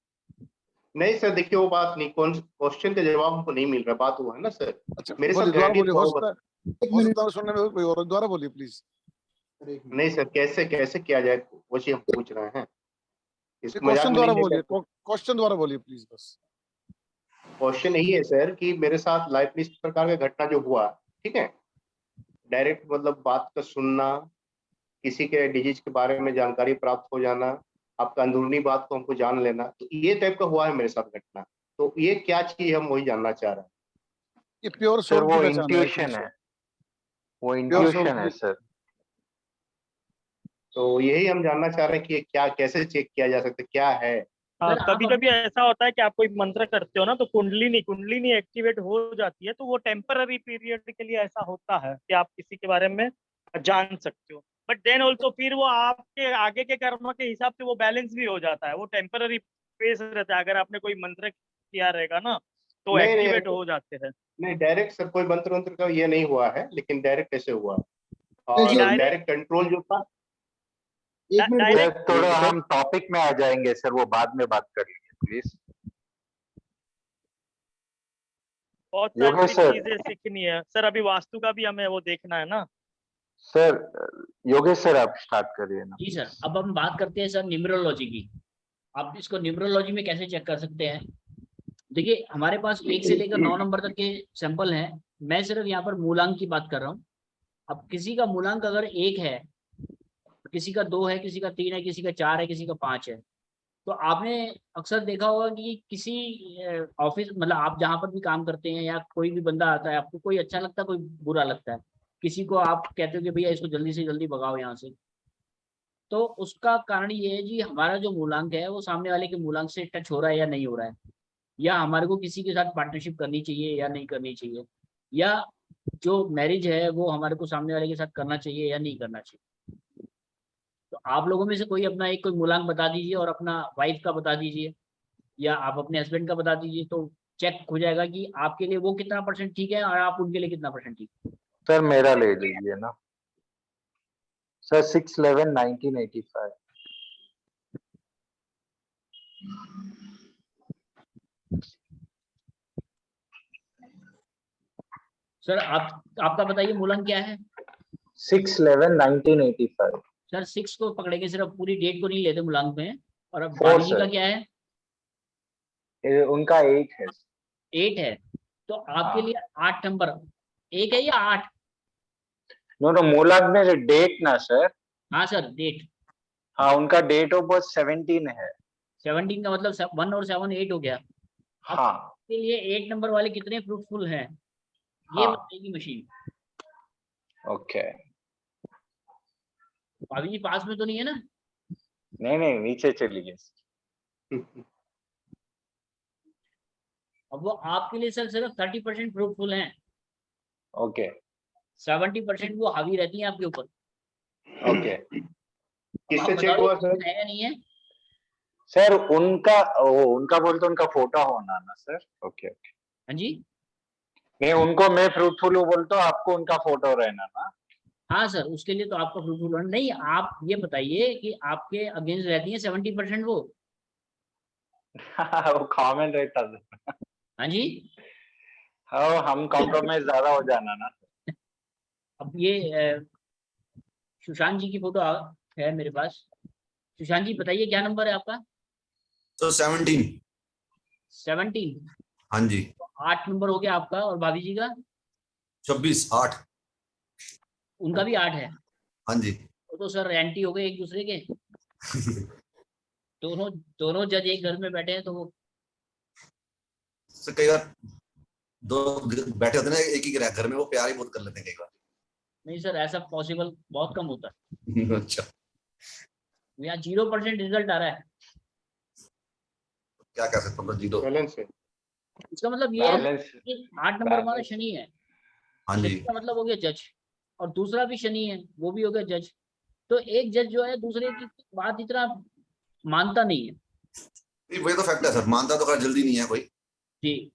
नहीं सर, देखिए वो बात नहीं, कौन क्वेश्चन का जवाब हमको नहीं मिल रहा, बात वो है ना सर। अच्छा मेरे बोलिए, साथ दोबारा घटित बोलिए, हुआ हो वो सकता है एक मिनट सुनने में कोई और, दोबारा बोलिए प्लीज। नहीं सर, कैसे कैसे किया जाए वो चीज हम पूछ रहे हैं, इसको मजाक क्वेश्चन में द्वारा नहीं बोलिए, लेकर। क्वेश्चन द्वारा बोलिए प्लीज बस। क्वेश्चन यही है सर कि मेरे साथ लाइफ में इस प्रकार का घटना जो हुआ, ठीक है, डायरेक्ट मतलब बात का सुनना, किसी के डिजीज के बारे में जानकारी प्राप्त हो जाना, आपका अंदरूनी बात को हमको जान लेना, तो ये टाइप का हुआ है मेरे साथ घटना। तो ये क्या चीज हम वही जानना चाह रहे हैं। ये प्योर सर सोल की वो पहचान है इंट्यूशन actually है, से। वो प्योर सोल इंट्यूशन है की, सर। तो यही हम जानना चाह रहे हैं कि ये क्या, कैसे चेक किया जा सकता है, क्या है? हाँ सर आप कभी कभी ऐसा होता है कि आप कोई मंत्र करते हो ना तो कुंडलिनी एक्टिवेट हो जाती है, तो वो टेम्पररी पीरियड के लिए ऐसा होता है कि आप किसी के बारे में जान सकते हो। बट देन ऑल्सो फिर वो आपके आगे के कर्म के हिसाब से वो बैलेंस भी हो जाता है, वो टेम्पररी फेस रहता है। अगर आपने कोई मंत्र किया रहेगा ना तो नहीं नहीं एक्टिवेट हो जाते हैं। नहीं, डायरेक्ट सर कोई मंत्र वंत्र का ये नहीं हुआ है, लेकिन डायरेक्ट कैसे हुआ, जी, और डायरेक्ट डायरेक्ट कंट्रोल जो था। एक मिनट डायरेक्ट सर थोड़ा हम टॉपिक में आ जाएंगे सर, वो बाद में बात कर लीजिए प्लीज। बहुत योगेश सारी सर, चीजें सीखनी है सर, अभी वास्तु का भी हमें वो देखना है ना। सर योगेश सर आप स्टार्ट करिए ना। जी सर, अब हम बात करते हैं सर न्यूमरोलॉजी की। आप इसको न्यूमरोलॉजी में कैसे चेक कर सकते हैं? देखिए हमारे पास 1 से लेकर 9 नंबर तक के सैंपल हैं। मैं सिर्फ यहाँ पर मूलांक की बात कर रहा हूँ। अब किसी का मूलांक अगर 1 है, किसी का 2 है, किसी का 3 है, किसी का 4 है, किसी का 5 है, तो आपने अक्सर देखा होगा कि किसी ऑफिस मतलब आप जहाँ पर भी काम करते हैं या कोई भी बंदा आता है, आपको कोई अच्छा लगता है, कोई बुरा लगता है, किसी को आप कहते हो कि भैया इसको जल्दी से जल्दी भगाओ यहाँ से। तो उसका कारण ये है जी, हमारा जो मूलांक है वो सामने वाले के मूलांक से टच हो रहा है या नहीं हो रहा है, या हमारे को किसी के साथ पार्टनरशिप करनी चाहिए या नहीं करनी चाहिए, या जो मैरिज है वो हमारे को सामने वाले के साथ करना चाहिए या नहीं करना चाहिए। तो आप लोगों में से कोई अपना एक कोई मूलांक बता दीजिए और अपना वाइफ का बता दीजिए या आप अपने हस्बैंड का बता दीजिए, तो चेक हो जाएगा कि आपके लिए वो कितना % ठीक है और आप उनके लिए कितना % ठीक है। सर मेरा ले लीजिए ना सर, 6/11/1985। सर आपका बताइए मूलांक क्या है? 6/11/1985। सर 6 को पकड़ेंगे, सिर्फ पूरी डेट को नहीं लेते मूलांक में। और अब 4 भाभी जी का सर। क्या है? उनका 8 है। 8 है, तो आपके लिए 8 नंबर 1 है या 8? नो नो, मूलांक में डेट ना सर। हाँ सर, डेट। हाँ, उनका डेट ऑफ बर्थ 17 है। 17 का मतलब 1 और 7 8 हो गया। हाँ के लिए 8 नंबर वाले कितने फ्रूटफुल हैं ये हाँ। बताएगी मशीन। ओके। भाभी जी पास में तो नहीं है ना? नहीं नहीं, नीचे चलिए। अब वो आपके लिए सर सिर्फ 30% फ्रूटफुल हैं, ओके 70% वो हावी रहती हैं आपके ऊपर। ओके। अब आप किससे चेक बताओ हुआ ये सर? है या नहीं है? सर उनका बोलते उनका फोटो होना ना सर। Okay okay. हाँ जी, नहीं, उनको मैं फ्रूटफुल हूँ बोलते हो, आपको उनका फोटो रहना ना। हाँ सर, उसके लिए तो आपका फ्रूटफुल नहीं। आप ये बताइए कि आपके अगेंस्ट रहती है 70% वो। वो कॉमन रहता सर। हाँ जी। हाँ, हम कॉम्प्रोमाइज ज्यादा हो जाना ना। अब ये सुशांत जी की फोटो है मेरे पास। सुशांत जी बताइए क्या नंबर है आपका? तो 17। 17। हाँ जी। 8 नंबर हो गया आपका। और भाभी जी का? 26 8। उनका भी 8 है। हाँ जी। वो तो सर एंटी हो गए एक दूसरे के। दोनों जज एक घर में बैठे हैं तो वो तो कई बार दो बैठे होते हैं ना एक ही घर में, वो प्यार ही बहुत कर लेते हैं कई बार। नहीं सर, ऐसा पॉसिबल बहुत कम होता है। अच्छा, यहाँ 0% रिजल्ट आ रहा है। क्या कह सकते हैं, जीरो बैलेंस है। इसका मतलब ये है बैलेंस। कि 8 नंबर हमारा शनि है। हाँ शनि जी। का मतलब हो गया जज, और दूसरा भी शनि है, वो भी हो गया जज। तो एक जज जो है दूसरे की बात इतना मानता नहीं है। वही तो फैक्ट है सर, मानता तो खैर जल्दी नहीं है कोई। जी,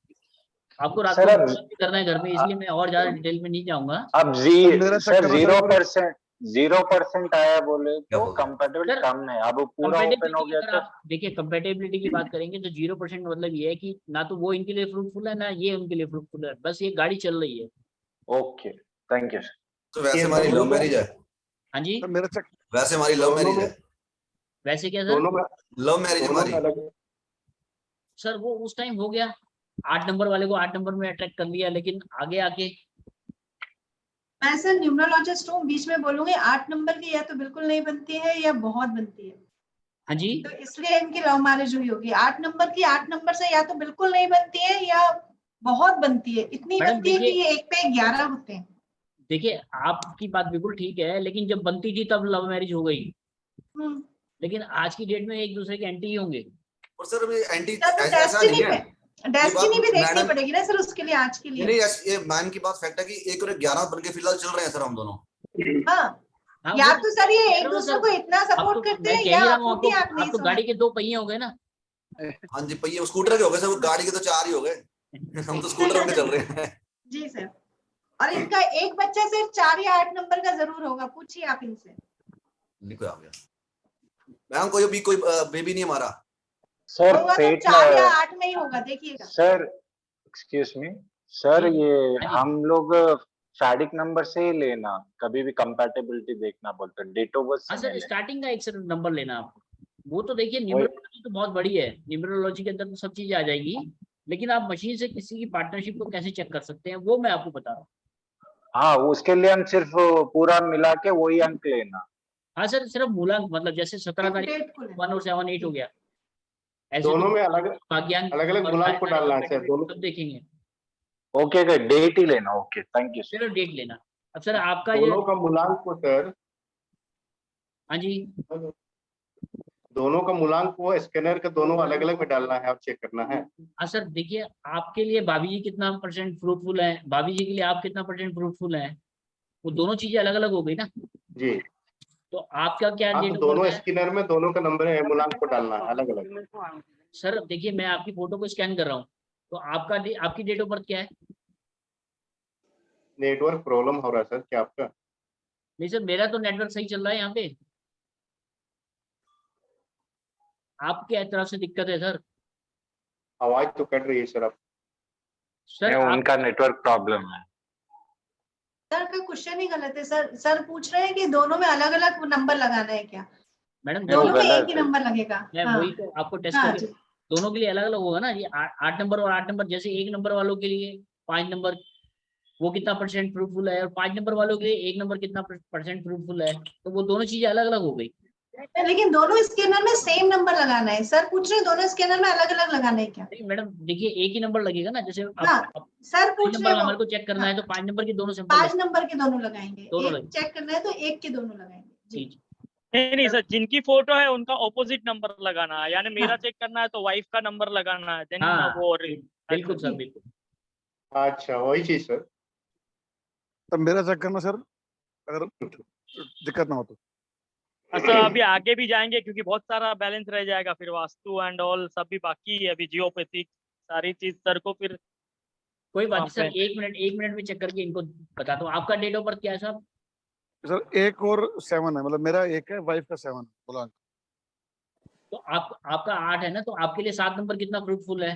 आपको रात सर को अब पूजा भी करना है घर में, इसलिए मैं और ज्यादा डिटेल में नहीं जाऊंगा। अब सर 0% आया बोले तो कंपेटेबल सर, कम है, अब पूरा ओपन हो कंपेटेबिलिटी गया अगर तो। आप देखिए, कंपेटेबिलिटी की बात करेंगे तो 0% मतलब ये है कि ना तो वो इनके लिए फ्रूटफुल है ना ये उनके लिए फ्रूटफुल है, बस ये गाड़ी चल रही है। Okay, thank you sir. तो वैसे ये हमारी दोनों लव में- मैरिज है। हाँ जी, तो मेरा चेक वैसे हमारी लव दोनों मैरिज में है। वैसे क्या सर? दोनों में लव मैरिज दोनों में हमारी। अलग सर वो उस टाइम हो गया, 8 नंबर वाले को 8 नंबर में अट्रैक्ट कर लिया, लेकिन आगे आके मैं सर न्यूमरोलॉजिस्ट हूँ, बीच में बोलूंगी 8 नंबर की या तो बिल्कुल नहीं बनती है या बहुत बनती है, हाँ जी, तो इसलिए इनकी लव मैरिज हुई होगी। 8 नंबर की 8 नंबर से या तो बिल्कुल नहीं बनती है या बहुत बनती है, इतनी मैडम बनती है कि देखिए, ये 1 पे 11 होते हैं। देखिए आपकी बात बिल्कुल ठीक है, लेकिन जब बनती थी तब लव मैरिज हो गई, हम्म, लेकिन आज की डेट में एक दूसरे के एंटी ही होंगे। और सर अभी एंटी तब तो ऐसा नहीं है। डेस्टिनी भी देखनी मैडम पड़ेगी ना सर उसके लिए, आज के नहीं लिए। ये मैन की बात फैक्ट है कि 1 और 11 बन के फिलहाल चल रहे हैं सर हम दोनों। हाँ, हाँ, या वो तो सर ये कह एक रहा हूँ दूसरे सर, को इतना अब सपोर्ट तो करते मैं हैं कह या ही रहा हूँ अपनी आपको, आंख नहीं अब तो सुना। गाड़ी के 2 पहिए हो गए ना। हाँ जी, पहिए स्कूटर के हो गए सर, गाड़ी के तो 4 ही हो गए। हम तो स्कूटर होके चल रहे हैं। जी सर, और इनका एक बच्चा सिर्फ 4 या 8 नंबर का जरूर होगा, पूछिए आप इनसे। लिखो आ गया मैम, कोई बेबी नहीं हमारा। सर होगा तो पेट 4 या में 8 में ही होगा, देखिएगा। सर, एक्सक्यूज मी सर, जी, ये हाँ जी। हम लोग फैडिक नंबर से ही लेना, कभी भी कंपैटिबिलिटी देखना बोलते हैं, डेट ऑफ बर्थ से हाँ नहीं सर, लेना। स्टार्टिंग का एक सर नंबर लेना आपको। वो तो देखिए वही। न्यूमरोलॉजी तो बहुत बड़ी है, न्यूमरोलॉजी के अंदर तो सब चीजें आ जाएगी, लेकिन आप मशीन से किसी की पार्टनरशिप को कैसे चेक कर सकते हैं वो मैं आपको बता रहा हूँ। हाँ, उसके लिए हम सिर्फ पूरा मिला के वही अंक लेना। हाँ सर, सिर्फ मूलांक, मतलब जैसे 17 तारीख डेट को लेना। 1 और 7 8 हो गया, ऐसे दोनों तो में अलग भाग्यांक अलग और मूलांक को डालना है सर, दोनों सब देखेंगे। ओके ओके, डेट ही लेना। Okay, thank you sir. सिर्फ डेट लेना। अब सर आपका ये, दोनों का मूलांक को सर हाँ जी, दोनों का मूलांक वो स्कैनर का दोनों अलग अलग में डालना है और चेक करना है। हाँ सर, देखिए आपके लिए भाभी जी कितना % फ्रूटफुल है, भाभी जी के लिए आप कितना % फ्रूटफुल है, वो दोनों चीजें अलग अलग हो गई ना। जी तो आपका क्या हाँ, डेट तो ऑफ बर्थ दोनों है? स्कैनर में दोनों का नंबर है, मूलांक को डालना है अलग अलग। सर देखिए, मैं आपकी फोटो को स्कैन कर रहा हूँ, तो आपकी डेट ऑफ बर्थ क्या है? नेटवर्क प्रॉब्लम हो रहा है सर क्या आपका? नहीं सर, मेरा तो नेटवर्क सही चल रहा है यहाँ पे, आपके तरफ से दिक्कत है सर। आवाज तो कट रही है सर आप। सर आप उनका नेटवर्क प्रॉब्लम है। सर का क्वेश्चन ही गलत है सर। सर पूछ रहे हैं कि दोनों में अलग अलग नंबर लगाना है क्या? मैडम नहीं, वो दोनों में एक गलत ही है। नंबर लगेगा। मैं हाँ वही तो आपको टेस्ट हाँ करके, जी। दोनों के लिए अलग अलग होगा ना ये 8 नंबर और 8 नंबर, जैसे 1 नंबर वालों के लिए 5 नंबर वो कितना % फ्रूटफुल है, और 5 नंबर वालों के लिए 1 नंबर कितना % फ्रूटफुल है, तो वो दोनों चीजें अलग अलग हो गई। लेकिन दोनों स्कैनर में सेम नंबर लगाना है। सर पूछ रहे हैं दोनों स्कैनर में अलग अलग लगाना है क्या? नहीं मैडम, देखिए एक ही नंबर लगेगा ना, जैसे हाँ अब सर 5 पूछ नंबर रहे का हैं हमारे वो। को चेक करना हाँ, है, तो 5 नंबर के दोनों सैंपल 5 नंबर के दोनों लगाएंगे। दोनों एक लगे। चेक करना है तो एक के दोनों लगाएंगे जी। जी नहीं सर, जिनकी फोटो है उनका ऑपोजिट नंबर लगाना है, यानी मेरा हाँ। चेक करना है तो वाइफ का नंबर लगाना है, देन हाँ वो बिल्कुल सर, जी। बिल्कुल। अच्छा वही चीज सर। तब मेरा चेक करना सर, अगर दिक्कत ना हो तो। सर अभी आगे भी जाएंगे क्योंकि बहुत सारा बैलेंस रह जाएगा, फिर वास्तु एंड ऑल सब भी बाकी है, अभी जियोपैथिक सारी चीज सर को फिर कोई बात वहाँ नहीं सर, पे। 1 मिनट में चेक करके इनको बताता हूँ। आपका डेट ऑफ बर्थ क्या है साहब? सर 1 और 7 है, मतलब मेरा 1 है, वाइफ का 7 मूलांक। तो आपका 8 है ना, तो आपके लिए 7 नंबर कितना फ्रूटफुल है?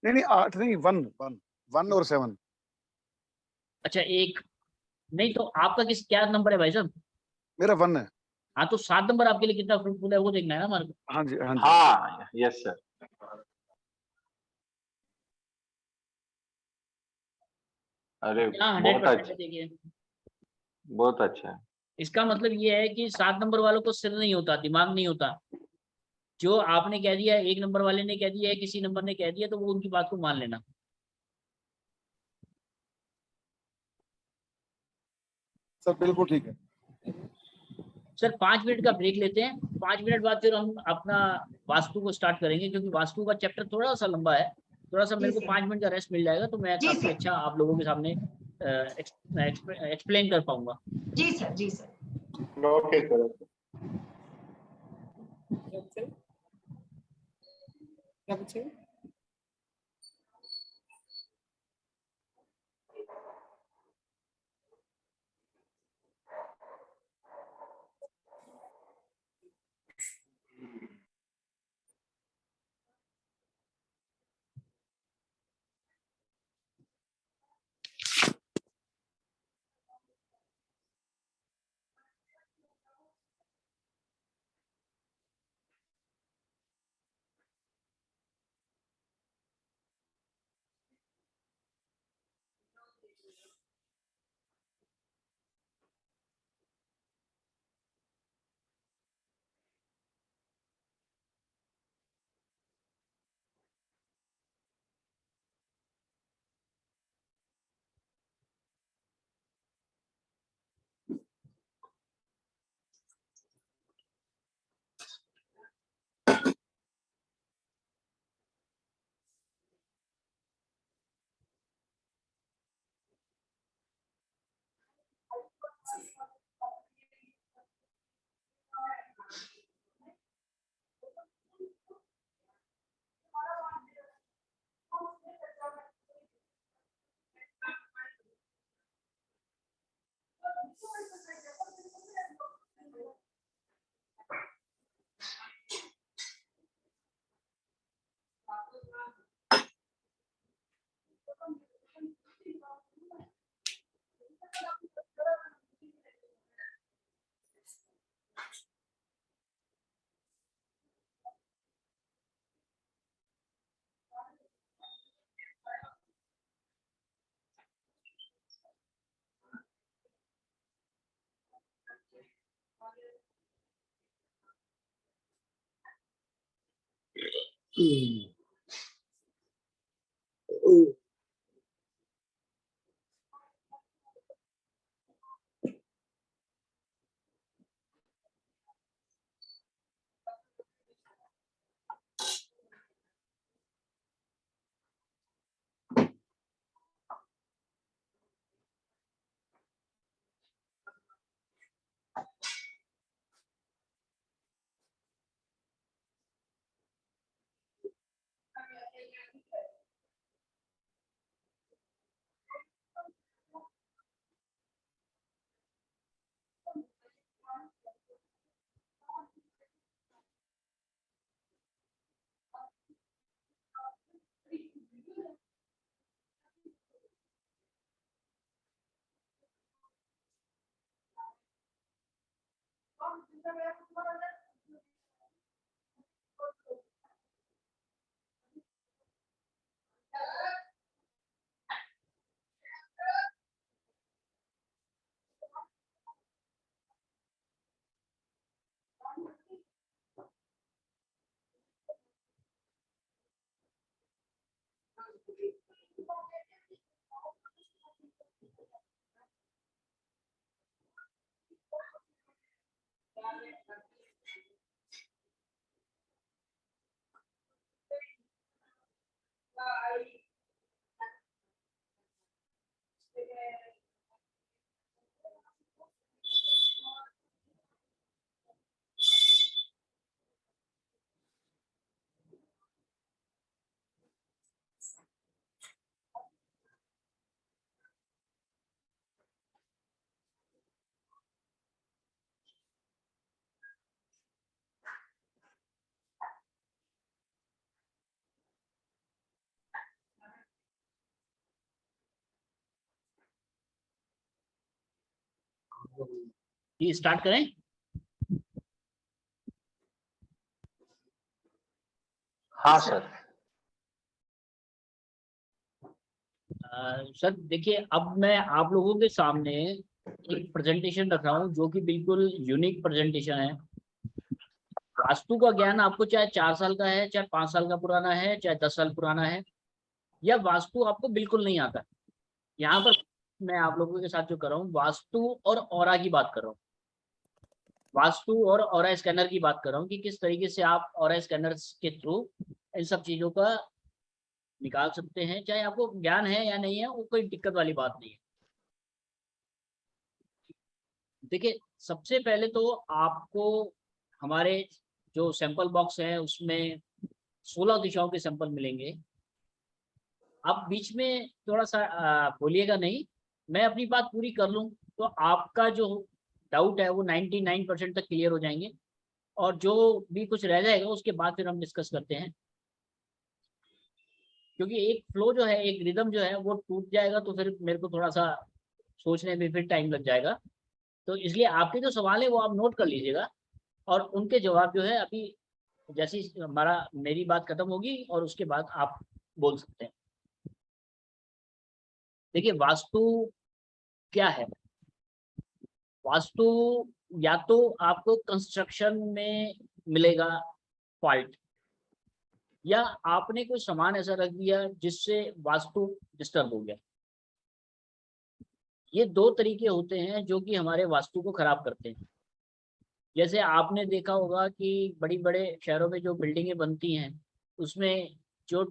नहीं नहीं 8 नहीं, 1 और 7। अच्छा एक, नहीं तो आपका क्या नंबर है भाई साहब? मेरा 1 है। हाँ, तो 7 नंबर आपके लिए कितना फ्रूटफुल है वो देखना है ना हमारे को। हाँ जी हाँ जी। हाँ, यस सर। अरे हाँ बहुत 100% अच्छा, है, देखिए बहुत अच्छा है। इसका मतलब ये है कि 7 नंबर वालों को सिर नहीं होता, दिमाग नहीं होता। जो आपने कह दिया, 1 नंबर वाले ने कह दिया है, किसी नंबर ने कह दिया, तो वो उनकी बात को मान लेना। सर बिल्कुल ठीक है। सर 5 मिनट का ब्रेक लेते हैं, 5 मिनट बाद फिर हम अपना वास्तु को स्टार्ट करेंगे, क्योंकि वास्तु का चैप्टर थोड़ा सा लंबा है। थोड़ा सा मेरे जी को सर। 5 मिनट का रेस्ट मिल जाएगा, तो मैं जी काफी सर। अच्छा आप लोगों के सामने एक्सप्लेन कर पाऊंगा। जी सर। जी सर। Okay sir. क्या पूछे? ये स्टार्ट करें? हाँ सर। सर देखिए, अब मैं आप लोगों के सामने एक प्रेजेंटेशन रख रहा हूँ जो कि बिल्कुल यूनिक प्रेजेंटेशन है। वास्तु का ज्ञान आपको चाहे 4 साल का है, चाहे 5 साल का पुराना है, चाहे 10 साल पुराना है, या वास्तु आपको बिल्कुल नहीं आता, यहाँ पर मैं आप लोगों के साथ जो कर रहा हूँ वास्तु और ऑरा की बात कर रहा हूँ। वास्तु और ऑरा स्कैनर की बात कर रहा हूँ कि किस तरीके से आप ऑरा स्कैनर के थ्रू इन सब चीजों का निकाल सकते हैं। चाहे आपको ज्ञान है या नहीं है, वो कोई दिक्कत वाली बात नहीं है। देखिए, सबसे पहले तो आपको हमारे जो सैंपल बॉक्स है उसमें 16 दिशाओं के सैंपल मिलेंगे। आप बीच में थोड़ा सा बोलिएगा नहीं, मैं अपनी बात पूरी कर लूं तो आपका जो डाउट है वो 99% तक क्लियर हो जाएंगे, और जो भी कुछ रह जाएगा उसके बाद फिर हम डिस्कस करते हैं। क्योंकि एक फ्लो जो है, एक रिदम जो है वो टूट जाएगा तो फिर मेरे को थोड़ा सा सोचने में फिर टाइम लग जाएगा। तो इसलिए आपके जो सवाल है वो आप नोट कर लीजिएगा, और उनके जवाब जो है अभी जैसी मेरी बात खत्म होगी और उसके बाद आप बोल सकते हैं। देखिए, वास्तु क्या है? वास्तु या तो आपको कंस्ट्रक्शन में मिलेगा फॉल्ट, या आपने कोई सामान ऐसा रख दिया जिससे वास्तु डिस्टर्ब हो गया। ये 2 तरीके होते हैं जो कि हमारे वास्तु को खराब करते हैं। जैसे आपने देखा होगा कि बड़ी बड़े शहरों में जो बिल्डिंगें बनती हैं उसमें जो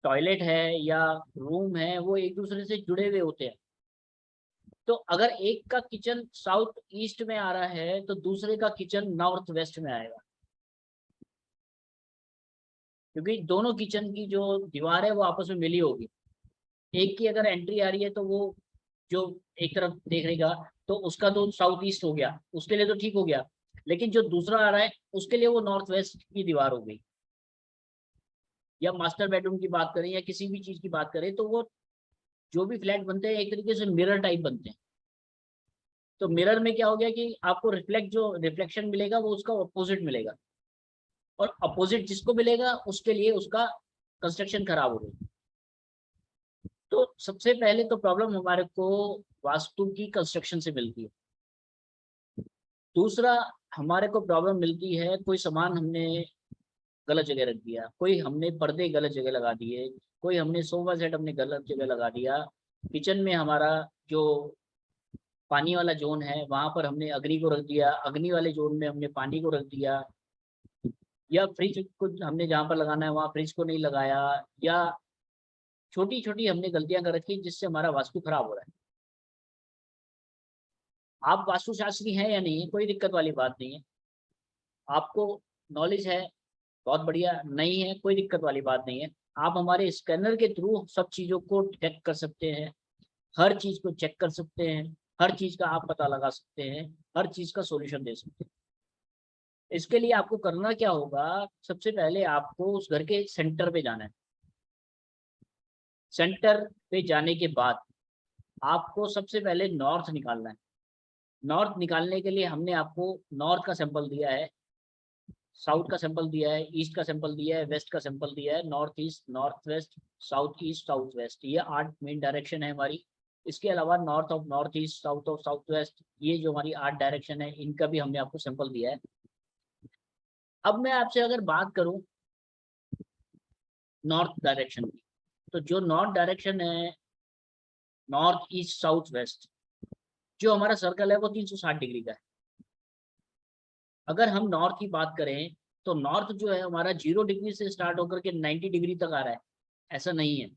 टॉयलेट है या रूम है वो एक दूसरे से जुड़े हुए होते हैं। तो अगर एक का किचन साउथ ईस्ट में आ रहा है तो दूसरे का किचन नॉर्थ वेस्ट में आएगा, क्योंकि दोनों किचन की जो दीवार है वो आपस में मिली होगी। एक की अगर एंट्री आ रही है तो वो जो एक तरफ देख रहेगा तो उसका तो साउथ ईस्ट हो गया, उसके लिए तो ठीक हो गया, लेकिन जो दूसरा आ रहा है उसके लिए वो नॉर्थ वेस्ट की दीवार हो गई। या मास्टर बेडरूम की बात करें या किसी भी चीज की बात करें तो वो जो भी फ्लैट बनते हैं एक तरीके से मिरर टाइप बनते हैं। तो मिरर में क्या हो गया कि आपको रिफ्लेक्शन मिलेगा वो उसका अपोजिट मिलेगा, और अपोजिट जिसको मिलेगा उसके लिए उसका कंस्ट्रक्शन खराब हो गई। तो सबसे पहले तो प्रॉब्लम हमारे को वास्तु की कंस्ट्रक्शन से मिलती है। दूसरा, हमारे को प्रॉब्लम मिलती है कोई सामान हमने गलत जगह रख दिया, कोई हमने पर्दे गलत जगह लगा दिए, कोई हमने सोफा सेट हमने गलत जगह लगा दिया, किचन में हमारा जो पानी वाला जोन है वहां पर हमने अग्नि को रख दिया, अग्नि वाले जोन में हमने पानी को रख दिया, या फ्रिज को हमने जहाँ पर लगाना है वहाँ फ्रिज को नहीं लगाया, या छोटी छोटी हमने गलतियां कर रखी जिससे हमारा वास्तु खराब हो रहा है। आप वास्तुशास्त्री हैं या नहीं है, कोई दिक्कत वाली बात नहीं है। आपको नॉलेज है, बहुत बढ़िया, नहीं है कोई दिक्कत वाली बात नहीं है। आप हमारे स्कैनर के थ्रू सब चीज़ों को चेक कर सकते हैं, हर चीज़ को चेक कर सकते हैं, हर चीज़ का आप पता लगा सकते हैं, हर चीज़ का सॉल्यूशन दे सकते हैं। इसके लिए आपको करना क्या होगा, सबसे पहले आपको उस घर के सेंटर पे जाना है। सेंटर पे जाने के बाद आपको सबसे पहले नॉर्थ निकालना है। नॉर्थ निकालने के लिए हमने आपको नॉर्थ का सैंपल दिया है, साउथ का सैंपल दिया है, ईस्ट का सैंपल दिया है, वेस्ट का सैंपल दिया है, north east, north west, south east, south west, ये 8 मेन डायरेक्शन है हमारी। इसके अलावा north of north east, south of south west, ये जो हमारी 8 डायरेक्शन है, इनका भी हमने आपको सैंपल दिया है। अब मैं आपसे अगर बात करूं नॉर्थ डायरेक्शन की, तो जो नॉर्थ डायरेक्शन है, नॉर्थ ईस्ट साउथ वेस्ट, जो हमारा सर्कल है वो 360 डिग्री का है। अगर हम नॉर्थ की बात करें तो नॉर्थ जो है हमारा 0 डिग्री से स्टार्ट होकर के 90 डिग्री तक आ रहा है, ऐसा नहीं है।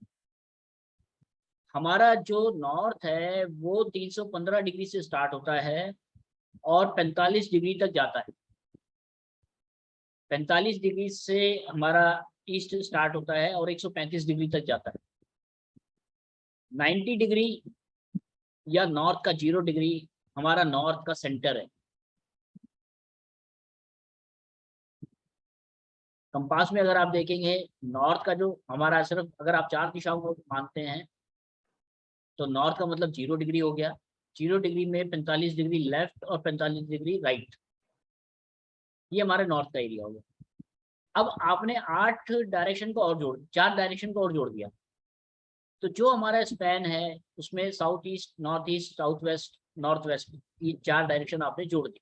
हमारा जो नॉर्थ है वो 315 डिग्री से स्टार्ट होता है और 45 डिग्री तक जाता है। 45 डिग्री से हमारा ईस्ट स्टार्ट होता है और 135 डिग्री तक जाता है। 90 डिग्री या नॉर्थ का 0 डिग्री हमारा नॉर्थ का सेंटर है। कंपास में अगर आप देखेंगे नॉर्थ का जो हमारा, सिर्फ अगर आप 4 दिशाओं को मानते हैं तो नॉर्थ का मतलब 0 डिग्री हो गया। 0 डिग्री में 45 डिग्री लेफ्ट और 45 डिग्री राइट, ये हमारे नॉर्थ का एरिया हो गया। अब आपने 8 डायरेक्शन को और 4 डायरेक्शन को और जोड़ दिया, तो जो हमारा स्पैन है उसमें south east, north east, south west, north west, ये 4 डायरेक्शन आपने जोड़ दिए।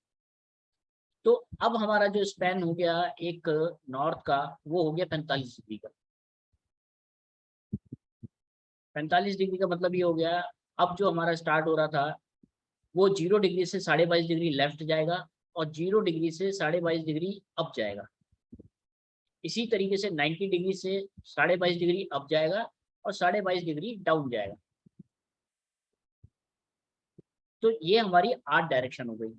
तो अब हमारा जो स्पैन हो गया एक नॉर्थ का, वो हो गया 45 डिग्री का। 45 डिग्री का मतलब ये हो गया, अब जो हमारा स्टार्ट हो रहा था वो 0 डिग्री से 22.5 डिग्री लेफ्ट जाएगा और 0 डिग्री से 22.5 डिग्री अप जाएगा। इसी तरीके से 90 डिग्री से 22.5 डिग्री अप जाएगा और 22.5 डिग्री डाउन जाएगा। तो ये हमारी 8 डायरेक्शन हो गई।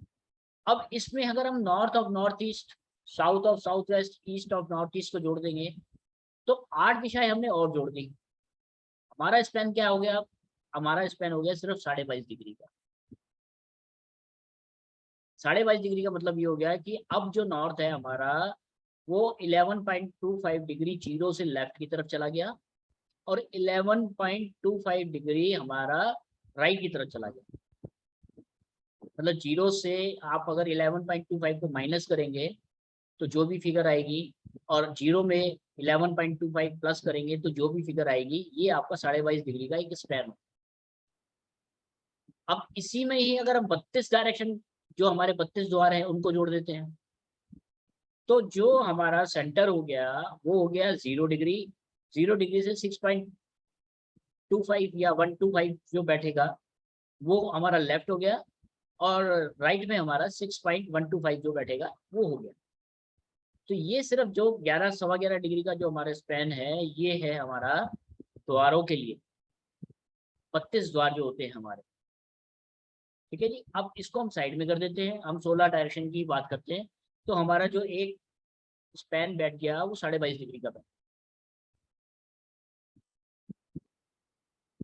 अब इसमें अगर हम north of north east, south of south west, east of north east को जोड़ देंगे तो 8 दिशाएं हमने और जोड़ दी। हमारा स्पैन क्या हो गया? हमारा स्पैन हो गया सिर्फ 22.5 डिग्री का। 22.5 डिग्री का मतलब ये हो गया कि अब जो नॉर्थ है हमारा वो 11.25 डिग्री 0 से लेफ्ट की तरफ चला गया और 11.25 डिग्री हमारा राइट की तरफ चला गया। मतलब 0 से आप अगर 11.25 को माइनस करेंगे तो जो भी फिगर आएगी, और 0 में 11.25 प्लस करेंगे तो जो भी फिगर आएगी, ये आपका 22.5 डिग्री का एक स्पैन है। अब इसी में ही अगर हम 32 डायरेक्शन, जो हमारे 32 द्वार हैं उनको जोड़ देते हैं, तो जो हमारा सेंटर हो गया वो हो गया 0 डिग्री। 0 डिग्री से 6.25 या 125 जो बैठेगा वो हमारा लेफ्ट हो गया और राइट में हमारा 6.125 जो बैठेगा वो हो गया। तो ये सिर्फ जो 11 सवा 11 डिग्री का जो हमारा स्पैन है, ये है हमारा द्वारों के लिए, 32 द्वार जो होते हैं हमारे। ठीक है जी। अब इसको हम साइड में कर देते हैं, हम 16 डायरेक्शन की बात करते हैं। तो हमारा जो एक स्पैन बैठ गया वो 22.5 डिग्री का बैठ।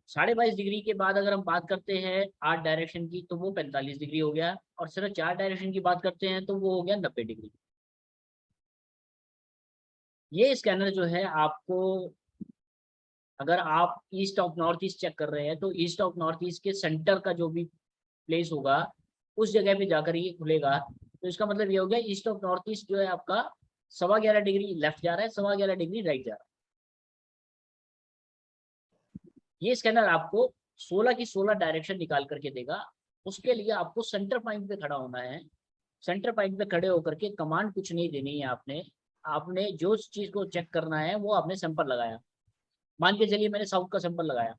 22.5 डिग्री के बाद अगर हम बात करते हैं 8 डायरेक्शन की तो वो 45 डिग्री हो गया, और सिर्फ 4 डायरेक्शन की बात करते हैं तो वो हो गया 90 डिग्री। ये स्कैनर जो है आपको, अगर आप east of north east check कर रहे हैं तो ईस्ट ऑफ नॉर्थ ईस्ट के सेंटर का जो भी प्लेस होगा उस जगह पे जाकर ये खुलेगा। तो इसका मतलब ये हो गया ईस्ट ऑफ नॉर्थ ईस्ट जो है आपका 11.25 डिग्री लेफ्ट जा रहा है, 11.25 डिग्री राइट जा रहा है। ये स्कैनर आपको 16 की 16 डायरेक्शन निकाल करके देगा। उसके लिए आपको सेंटर पॉइंट पे खड़ा होना है। सेंटर पॉइंट पे खड़े होकर के कमांड कुछ नहीं देनी है आपने जो चीज को चेक करना है वो आपने सैंपल लगाया। मान के चलिए मैंने साउथ का सैंपल लगाया,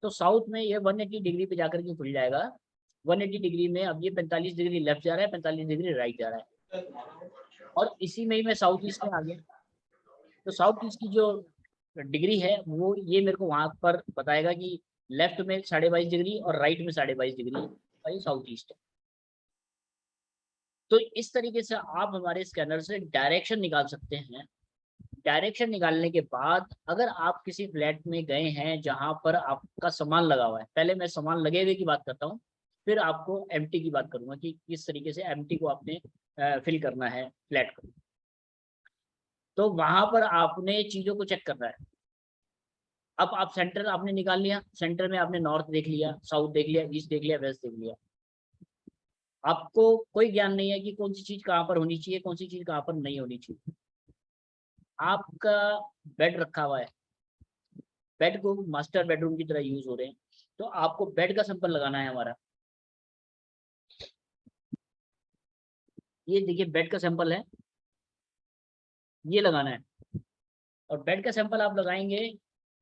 तो साउथ में ये 180 डिग्री पे जाकर के खुल जाएगा। 180 डिग्री में अब ये 45 डिग्री लेफ्ट जा रहा है, 45 डिग्री राइट जा रहा है, और इसी में ही मैं साउथ ईस्ट में आ गया। तो साउथ ईस्ट की जो डिग्री है वो ये मेरे को वहां पर बताएगा कि लेफ्ट में 22.5 डिग्री और राइट में 22.5 डिग्री, और ये साउथ ईस्ट है। तो इस तरीके से आप हमारे स्कैनर से डायरेक्शन निकाल सकते हैं। डायरेक्शन निकालने के बाद अगर आप किसी फ्लैट में गए हैं जहां पर आपका सामान लगा हुआ है, पहले मैं सामान लगे हुए की बात करता हूँ, फिर आपको एम्प्टी की बात करूंगा कि किस तरीके से एम्प्टी को आपने फिल करना है फ्लैट को। तो वहां पर आपने चीजों को चेक करना है। अब आप सेंटर आपने निकाल लिया, सेंटर में आपने नॉर्थ देख लिया, साउथ देख लिया, ईस्ट देख लिया, वेस्ट देख लिया। आपको कोई ज्ञान नहीं है कि कौन सी चीज कहाँ पर होनी चाहिए, कौन सी चीज कहाँ पर नहीं होनी चाहिए। आपका बेड रखा हुआ है, बेड को मास्टर बेडरूम की तरह यूज हो रहे हैं, तो आपको बेड का सैंपल लगाना है हमारा। ये देखिए बेड का सैंपल है, ये लगाना है। और बेड का सैंपल आप लगाएंगे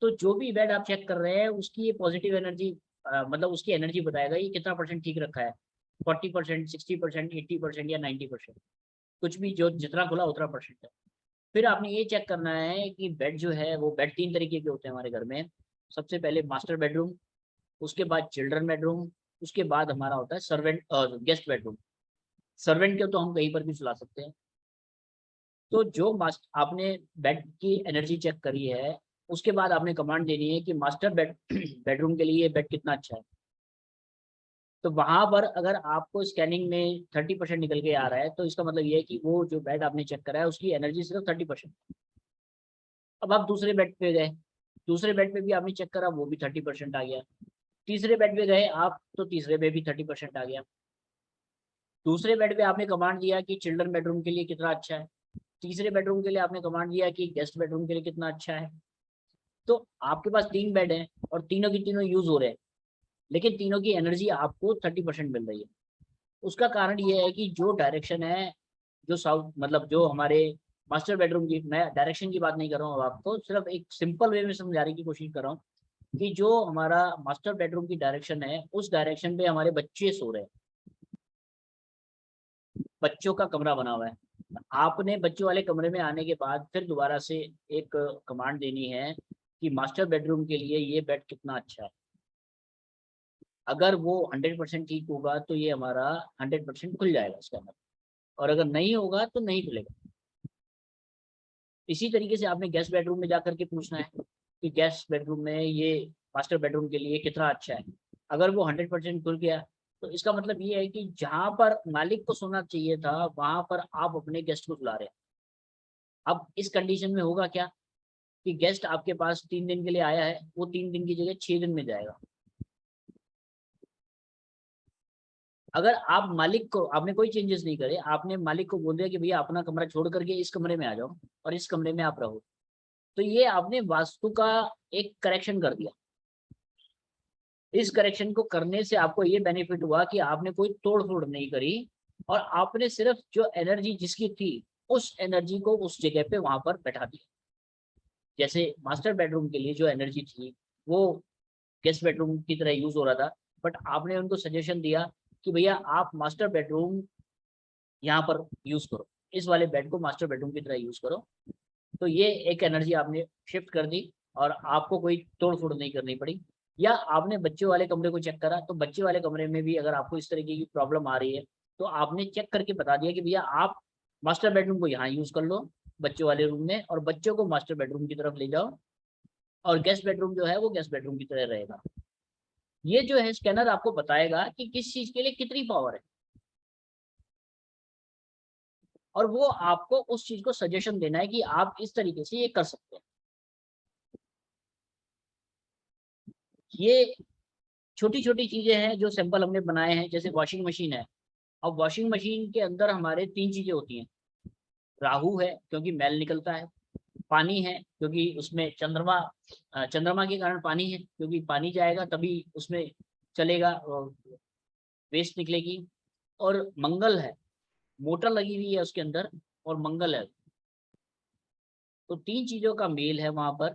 तो जो भी बेड आप चेक कर रहे हैं उसकी ये पॉजिटिव एनर्जी, मतलब उसकी एनर्जी बताएगा ये कितना परसेंट ठीक रखा है, 40%, 60%, 80% या 90%, कुछ भी, जो जितना खुला उतना परसेंट है। फिर आपने ये चेक करना है कि बेड जो है वो, बेड 3 तरीके के होते हैं हमारे घर में। सबसे पहले मास्टर बेडरूम, उसके बाद चिल्ड्रन बेडरूम, उसके बाद हमारा होता है सर्वेंट गेस्ट बेडरूम। सर्वेंट के तो हम कहीं पर भी सुला सकते हैं। तो जो आपने बेड की एनर्जी चेक करी है, उसके बाद आपने कमांड देनी है कि मास्टर बेडरूम के लिए ये बेड कितना अच्छा है। तो वहां पर अगर आपको स्कैनिंग में 30% निकल के आ रहा है, तो इसका मतलब ये है कि वो जो बेड आपने चेक करा है उसकी एनर्जी सिर्फ 30%। अब आप दूसरे बेड पे गए, दूसरे बेड पे भी आपने चेक करा, वो भी 30% आ गया। तीसरे बेड पे गए आप, तो तीसरे पे भी 30% आ गया। दूसरे बेड पे आपने कमांड दिया कि चिल्ड्रन बेडरूम के लिए कितना अच्छा है, तीसरे बेडरूम के लिए आपने कमांड दिया कि गेस्ट बेडरूम के लिए कितना अच्छा है। तो आपके पास 3 बेड हैं और तीनों की तीनों यूज हो रहे हैं, लेकिन तीनों की एनर्जी आपको 30% मिल रही है। उसका कारण ये है कि जो डायरेक्शन है, जो साउथ, मतलब जो हमारे मास्टर बेडरूम की, मैं डायरेक्शन की बात नहीं कर रहा हूँ, आपको सिर्फ एक सिंपल वे में समझाने की कोशिश कर रहा हूँ कि जो हमारा मास्टर बेडरूम की डायरेक्शन है, उस डायरेक्शन पे हमारे बच्चे सो रहे हैं, बच्चों का कमरा बना हुआ है। आपने बच्चों वाले कमरे में आने के बाद फिर दोबारा से एक कमांड देनी है कि मास्टर बेडरूम के लिए ये बेड कितना अच्छा है। अगर वो 100% ठीक होगा तो ये हमारा 100% खुल जाएगा इसका मतलब, और अगर नहीं होगा तो नहीं खुलेगा। इसी तरीके से आपने गेस्ट बेडरूम में जाकर के पूछना है कि गेस्ट बेडरूम में ये मास्टर बेडरूम के लिए कितना अच्छा है। अगर वो 100% खुल गया तो इसका मतलब ये है कि जहां पर मालिक को सोना चाहिए था वहां पर आप अपने गेस्ट को सुला रहे हैं। अब इस कंडीशन में होगा क्या कि गेस्ट आपके पास 3 दिन के लिए आया है, वो 3 दिन की जगह 6 दिन में जाएगा। अगर आप मालिक को, आपने कोई चेंजेस नहीं करे, आपने मालिक को बोल दिया कि भैया अपना कमरा छोड़ करके इस कमरे में आ जाओ और इस कमरे में आप रहो, तो ये आपने वास्तु का एक करेक्शन कर दिया। इस करेक्शन को करने से आपको ये बेनिफिट हुआ कि आपने कोई तोड़ फोड़ नहीं करी और आपने सिर्फ जो एनर्जी जिसकी थी उस एनर्जी को उस जगह पे वहां पर बैठा दिया। जैसे मास्टर बेडरूम के लिए जो एनर्जी थी वो गेस्ट बेडरूम की तरह यूज हो रहा था, बट आपने उनको सजेशन दिया कि भैया आप मास्टर बेडरूम यहाँ पर यूज करो, इस वाले बेड को मास्टर बेडरूम की तरह यूज करो। तो ये एक एनर्जी आपने शिफ्ट कर दी और आपको कोई तोड़ फोड़ नहीं करनी पड़ी। या आपने बच्चे वाले कमरे को चेक करा, तो बच्चे वाले कमरे में भी अगर आपको इस तरीके की प्रॉब्लम आ रही है तो आपने चेक करके बता दिया कि भैया आप मास्टर बेडरूम को यहाँ यूज कर लो बच्चों वाले रूम में, और बच्चों को मास्टर बेडरूम की तरफ ले जाओ, और गेस्ट बेडरूम जो है वो गेस्ट बेडरूम की तरह रहेगा। ये जो है स्कैनर आपको बताएगा कि किस चीज के लिए कितनी पावर है, और वो आपको उस चीज को सजेशन देना है कि आप इस तरीके से ये कर सकते हैं। ये छोटी छोटी चीजें हैं जो सैंपल हमने बनाए हैं। जैसे वॉशिंग मशीन है, अब वॉशिंग मशीन के अंदर हमारे 3 चीजें होती हैं। राहु है क्योंकि मैल निकलता है, पानी है क्योंकि उसमें चंद्रमा के कारण पानी है, क्योंकि पानी जाएगा तभी उसमें चलेगा, वेस्ट निकलेगी, और मंगल है, मोटर लगी हुई है उसके अंदर और मंगल है। तो 3 चीजों का मेल है वहां पर।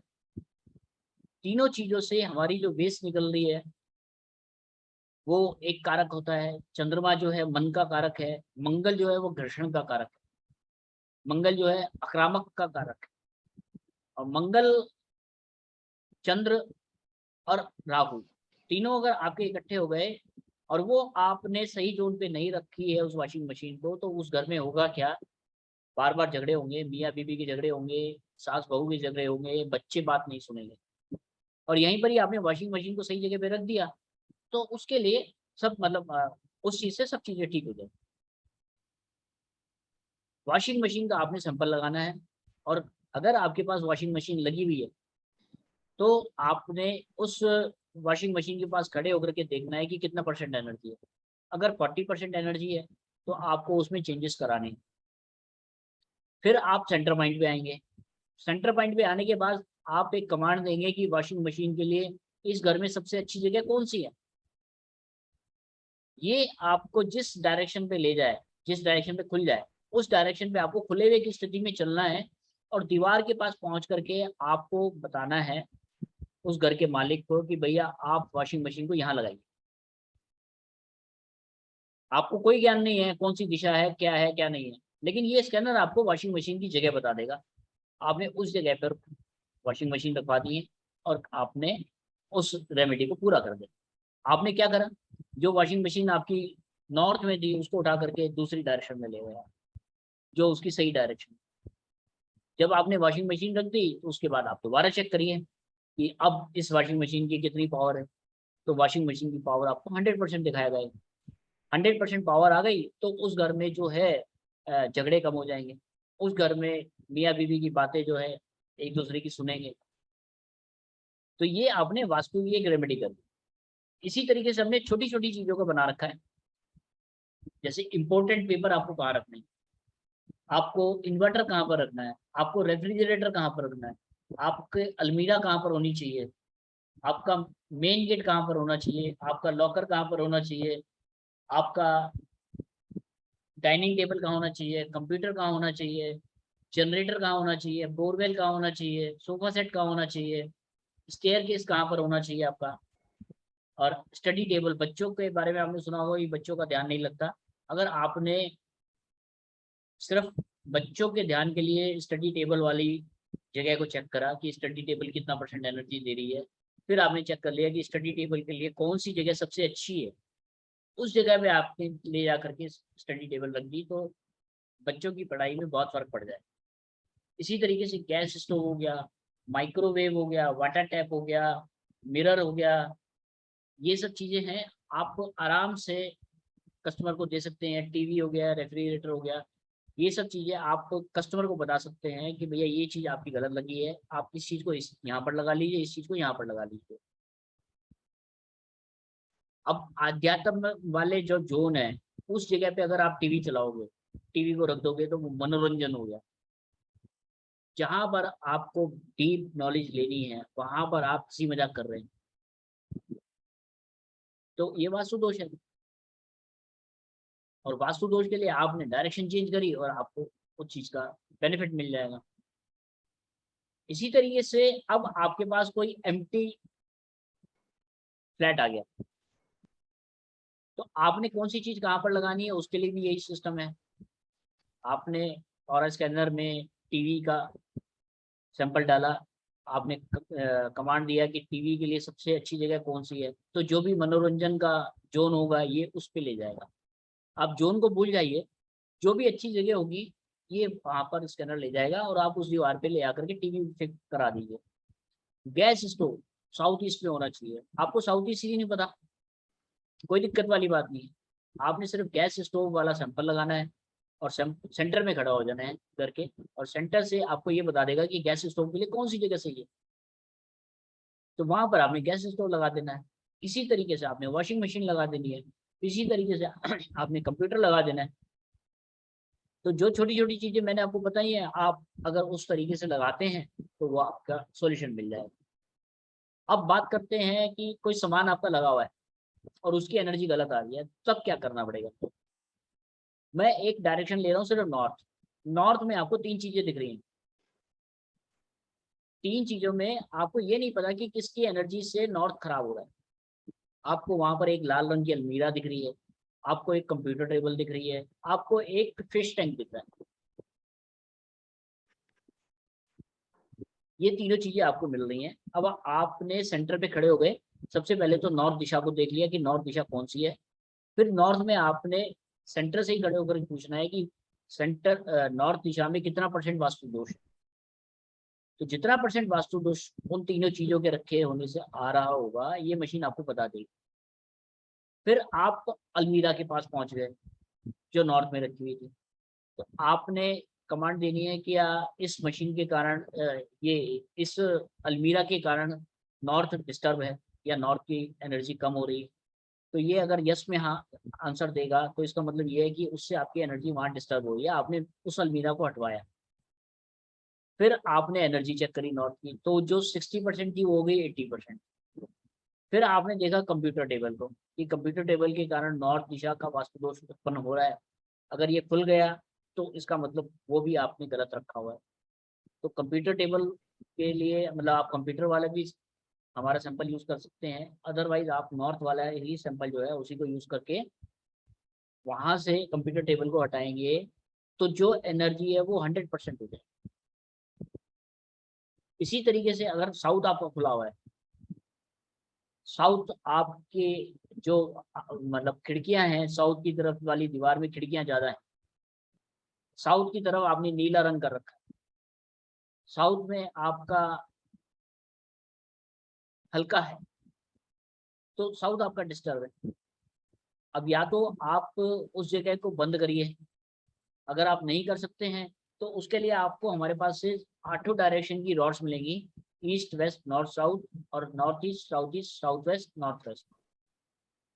तीनों चीजों से हमारी जो वेस्ट निकल रही है वो एक कारक होता है। चंद्रमा जो है मन का कारक है, मंगल जो है वो घर्षण का कारक है, मंगल जो है आक्रामक का कारक है। और मंगल, चंद्र और राहु तीनों अगर आपके इकट्ठे हो गए और वो आपने सही जोन पे नहीं रखी है उस वॉशिंग मशीन को, तो उस घर में होगा क्या, बार बार झगड़े होंगे, मियाँ बीबी के झगड़े होंगे, सास बहू के झगड़े होंगे, बच्चे बात नहीं सुनेंगे। और यहीं पर ही आपने वॉशिंग मशीन को सही जगह पे रख दिया तो उसके लिए सब, मतलब उस चीज से सब चीजें ठीक हो जाए। वॉशिंग मशीन का आपने सैंपल लगाना है, और अगर आपके पास वॉशिंग मशीन लगी हुई है तो आपने उस वॉशिंग मशीन के पास खड़े होकर के देखना है कि कितना % एनर्जी है। अगर 40% एनर्जी है तो आपको उसमें चेंजेस कराने हैं। फिर आप सेंटर पॉइंट पे आएंगे। सेंटर पॉइंट पे आने के बाद आप एक कमांड देंगे कि वॉशिंग मशीन के लिए इस घर में सबसे अच्छी जगह कौन सी है। ये आपको जिस डायरेक्शन पे ले जाए, जिस डायरेक्शन पे खुल जाए, उस डायरेक्शन पे आपको खुले हुए की स्थिति में चलना है और दीवार के पास पहुंच करके आपको बताना है उस घर के मालिक को कि भैया आप वॉशिंग मशीन को यहाँ लगाइए। आपको कोई ज्ञान नहीं है कौन सी दिशा है क्या नहीं है, लेकिन ये स्कैनर आपको वॉशिंग मशीन की जगह बता देगा। आपने उस जगह पर वॉशिंग मशीन रखवा दी है और आपने उस रेमेडी को पूरा कर दिया। आपने क्या करा, जो वॉशिंग मशीन आपकी नॉर्थ में थी उसको उठा करके दूसरी डायरेक्शन में ले गया, जो उसकी सही डायरेक्शन। जब आपने वॉशिंग मशीन रख दी तो उसके बाद आप दोबारा चेक करिए कि अब इस वॉशिंग मशीन की कितनी पावर है। तो वॉशिंग मशीन की पावर आपको 100% दिखाया गया। 100% पावर आ गई तो उस घर में जो है झगड़े कम हो जाएंगे। उस घर में मियाँ बीवी की बातें जो है एक दूसरे की सुनेंगे। तो ये आपने वास्तु की एक रेमेडी कर दी। इसी तरीके से हमने छोटी छोटी चीजों को बना रखा है। जैसे इंपॉर्टेंट पेपर आपको कहाँ रखना है, आपको इन्वर्टर कहाँ पर रखना है, आपको रेफ्रिजरेटर कहाँ पर रखना है, आपके अलमीरा कहाँ पर होनी चाहिए, आपका मेन गेट कहाँ पर होना चाहिए, आपका लॉकर कहाँ पर होना चाहिए, आपका डाइनिंग टेबल कहाँ होना चाहिए, कंप्यूटर कहाँ होना चाहिए, जनरेटर कहाँ होना चाहिए, बोरवेल कहाँ होना चाहिए, सोफा सेट कहाँ होना चाहिए, स्टेयरकेस कहाँ पर होना चाहिए आपका। और स्टडी टेबल, बच्चों के बारे में आपने सुना होगा कि बच्चों का ध्यान नहीं लगता। अगर आपने सिर्फ बच्चों के ध्यान के लिए स्टडी टेबल वाली जगह को चेक करा कि स्टडी टेबल कितना % एनर्जी दे रही है, फिर आपने चेक कर लिया कि स्टडी टेबल के लिए कौन सी जगह सबसे अच्छी है, उस जगह पे आपने ले जा करके स्टडी टेबल रख दी तो बच्चों की पढ़ाई में बहुत फर्क पड़ जाए। इसी तरीके से गैस स्टोव हो गया, माइक्रोवेव हो गया, वाटर टैप हो गया, मिरर हो गया, ये सब चीजें हैं आप आराम से कस्टमर को दे सकते हैं। टीवी हो गया, रेफ्रिजरेटर हो गया, ये सब चीजें आप कस्टमर को बता सकते हैं कि भैया ये चीज आपकी गलत लगी है, आप इस चीज को यहाँ पर लगा लीजिए, इस चीज को यहाँ पर लगा लीजिए। अब आध्यात्म वाले जो जोन है उस जगह पे अगर आप टीवी चलाओगे, टीवी को रख दोगे तो वो मनोरंजन हो गया। जहां पर आपको डीप नॉलेज लेनी है वहां पर आप हंसी मजाक कर रहे हैं, तो ये वास्तु दोष है। और वास्तु दोष के लिए आपने डायरेक्शन चेंज करी और आपको उस चीज का बेनिफिट मिल जाएगा। इसी तरीके से अब आपके पास कोई एम्प्टी फ्लैट आ गया तो आपने कौन सी चीज कहाँ पर लगानी है, उसके लिए भी यही सिस्टम है। आपने और स्कैनर में टीवी का सैंपल डाला, आपने कमांड दिया कि टीवी के लिए सबसे अच्छी जगह कौन सी है, तो जो भी मनोरंजन का जोन होगा ये उस पे ले जाएगा। आप जोन को भूल जाइए, जो भी अच्छी जगह होगी ये वहां पर स्कैनर ले जाएगा और आप उस दीवार पे ले आकर के टीवी फिट करा दीजिए। गैस स्टोव साउथ ईस्ट में होना चाहिए। आपको साउथ ईस्ट ही नहीं पता, कोई दिक्कत वाली बात नहीं है। आपने सिर्फ गैस स्टोव वाला सैंपल लगाना है और सेंटर में खड़ा हो जाना है करके, और सेंटर से आपको ये बता देगा कि गैस स्टोव के लिए कौन सी जगह सही है, तो वहां पर आपने गैस स्टोव लगा देना है। इसी तरीके से आपने वॉशिंग मशीन लगा देनी है, इसी तरीके से आपने कंप्यूटर लगा देना है। तो जो छोटी छोटी चीजें मैंने आपको बताई है, आप अगर उस तरीके से लगाते हैं तो वो आपका सॉल्यूशन मिल जाएगा। अब बात करते हैं कि कोई सामान आपका लगा हुआ है और उसकी एनर्जी गलत आ रही है, तब क्या करना पड़ेगा। मैं एक डायरेक्शन ले रहा हूँ सिर्फ नॉर्थ। नॉर्थ में आपको 3 चीजें दिख रही हैं। 3 चीजों में आपको ये नहीं पता कि किसकी एनर्जी से नॉर्थ खराब हो रहा है। आपको वहां पर एक लाल रंग की अलमीरा दिख रही है, आपको एक कंप्यूटर टेबल दिख रही है, आपको एक फिश टैंक दिख रहा है। ये तीनों चीजें आपको मिल रही हैं। अब आपने सेंटर पे खड़े हो गए, सबसे पहले तो नॉर्थ दिशा को देख लिया कि नॉर्थ दिशा कौन सी है। फिर नॉर्थ में आपने सेंटर से ही खड़े होकर पूछना है कि सेंटर नॉर्थ दिशा में कितना % वास्तु दोष है। तो जितना % वास्तु दोष उन तीनों चीजों के रखे होने से आ रहा होगा ये मशीन आपको बता देगी। फिर आप अलमीरा के पास पहुंच गए जो नॉर्थ में रखी हुई थी, तो आपने कमांड देनी है कि इस मशीन के कारण ये इस अलमीरा के कारण नॉर्थ डिस्टर्ब है या नॉर्थ की एनर्जी कम हो रही है। तो ये अगर यस में हाँ आंसर देगा तो इसका मतलब ये है कि उससे आपकी एनर्जी वहां डिस्टर्ब हो रही है, आपने उस अलमीरा को हटवाया। फिर आपने एनर्जी चेक करी नॉर्थ की, तो जो 60% थी वो हो गई 80%। फिर आपने देखा कंप्यूटर टेबल को कि कंप्यूटर टेबल के कारण नॉर्थ दिशा का वास्तु दोष उत्पन्न हो रहा है। अगर ये खुल गया तो इसका मतलब वो भी आपने गलत रखा हुआ है। तो कंप्यूटर टेबल के लिए मतलब आप कंप्यूटर वाला भी हमारा सैंपल यूज कर सकते हैं, अदरवाइज आप नॉर्थ वाला ही सैंपल जो है उसी को यूज करके वहां से कंप्यूटर टेबल को हटाएंगे तो जो एनर्जी है वो 100% हो जाए। इसी तरीके से अगर साउथ आपका खुला हुआ है, साउथ आपके जो मतलब खिड़कियां हैं, साउथ की तरफ वाली दीवार में खिड़कियां ज्यादा हैं, साउथ की तरफ आपने नीला रंग कर रखा है, साउथ में आपका हल्का है, तो साउथ आपका डिस्टर्ब है। अब या तो आप उस जगह को बंद करिए, अगर आप नहीं कर सकते हैं तो उसके लिए आपको हमारे पास से 8 डायरेक्शन की रॉड्स मिलेंगी, ईस्ट वेस्ट नॉर्थ साउथ और north east south west north west.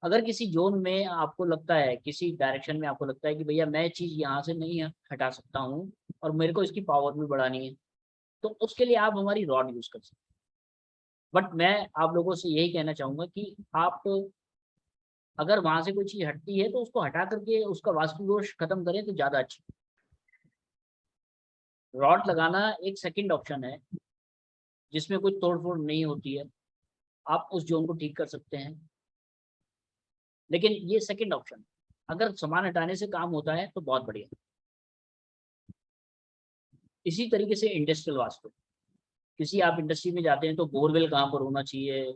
अगर किसी जोन में आपको लगता है, किसी डायरेक्शन में आपको लगता है कि भैया मैं चीज़ यहाँ से नहीं हटा सकता हूँ और मेरे को इसकी पावर भी बढ़ानी है, तो उसके लिए आप हमारी रॉड यूज़ कर सकते हैं। बट मैं आप लोगों से यही कहना चाहूँगा कि आप अगर वहाँ से कोई चीज़ हटती है तो उसको हटा करके उसका वास्तु दोष खत्म करें तो ज़्यादा अच्छा। रॉड लगाना एक सेकंड ऑप्शन है जिसमें कोई तोड़ फोड़ नहीं होती है, आप उस जोन को ठीक कर सकते हैं, लेकिन ये सेकंड ऑप्शन। अगर सामान हटाने से काम होता है तो बहुत बढ़िया। इसी तरीके से इंडस्ट्रियल वास्तु, किसी आप इंडस्ट्री में जाते हैं तो बोरवेल कहाँ पर होना चाहिए,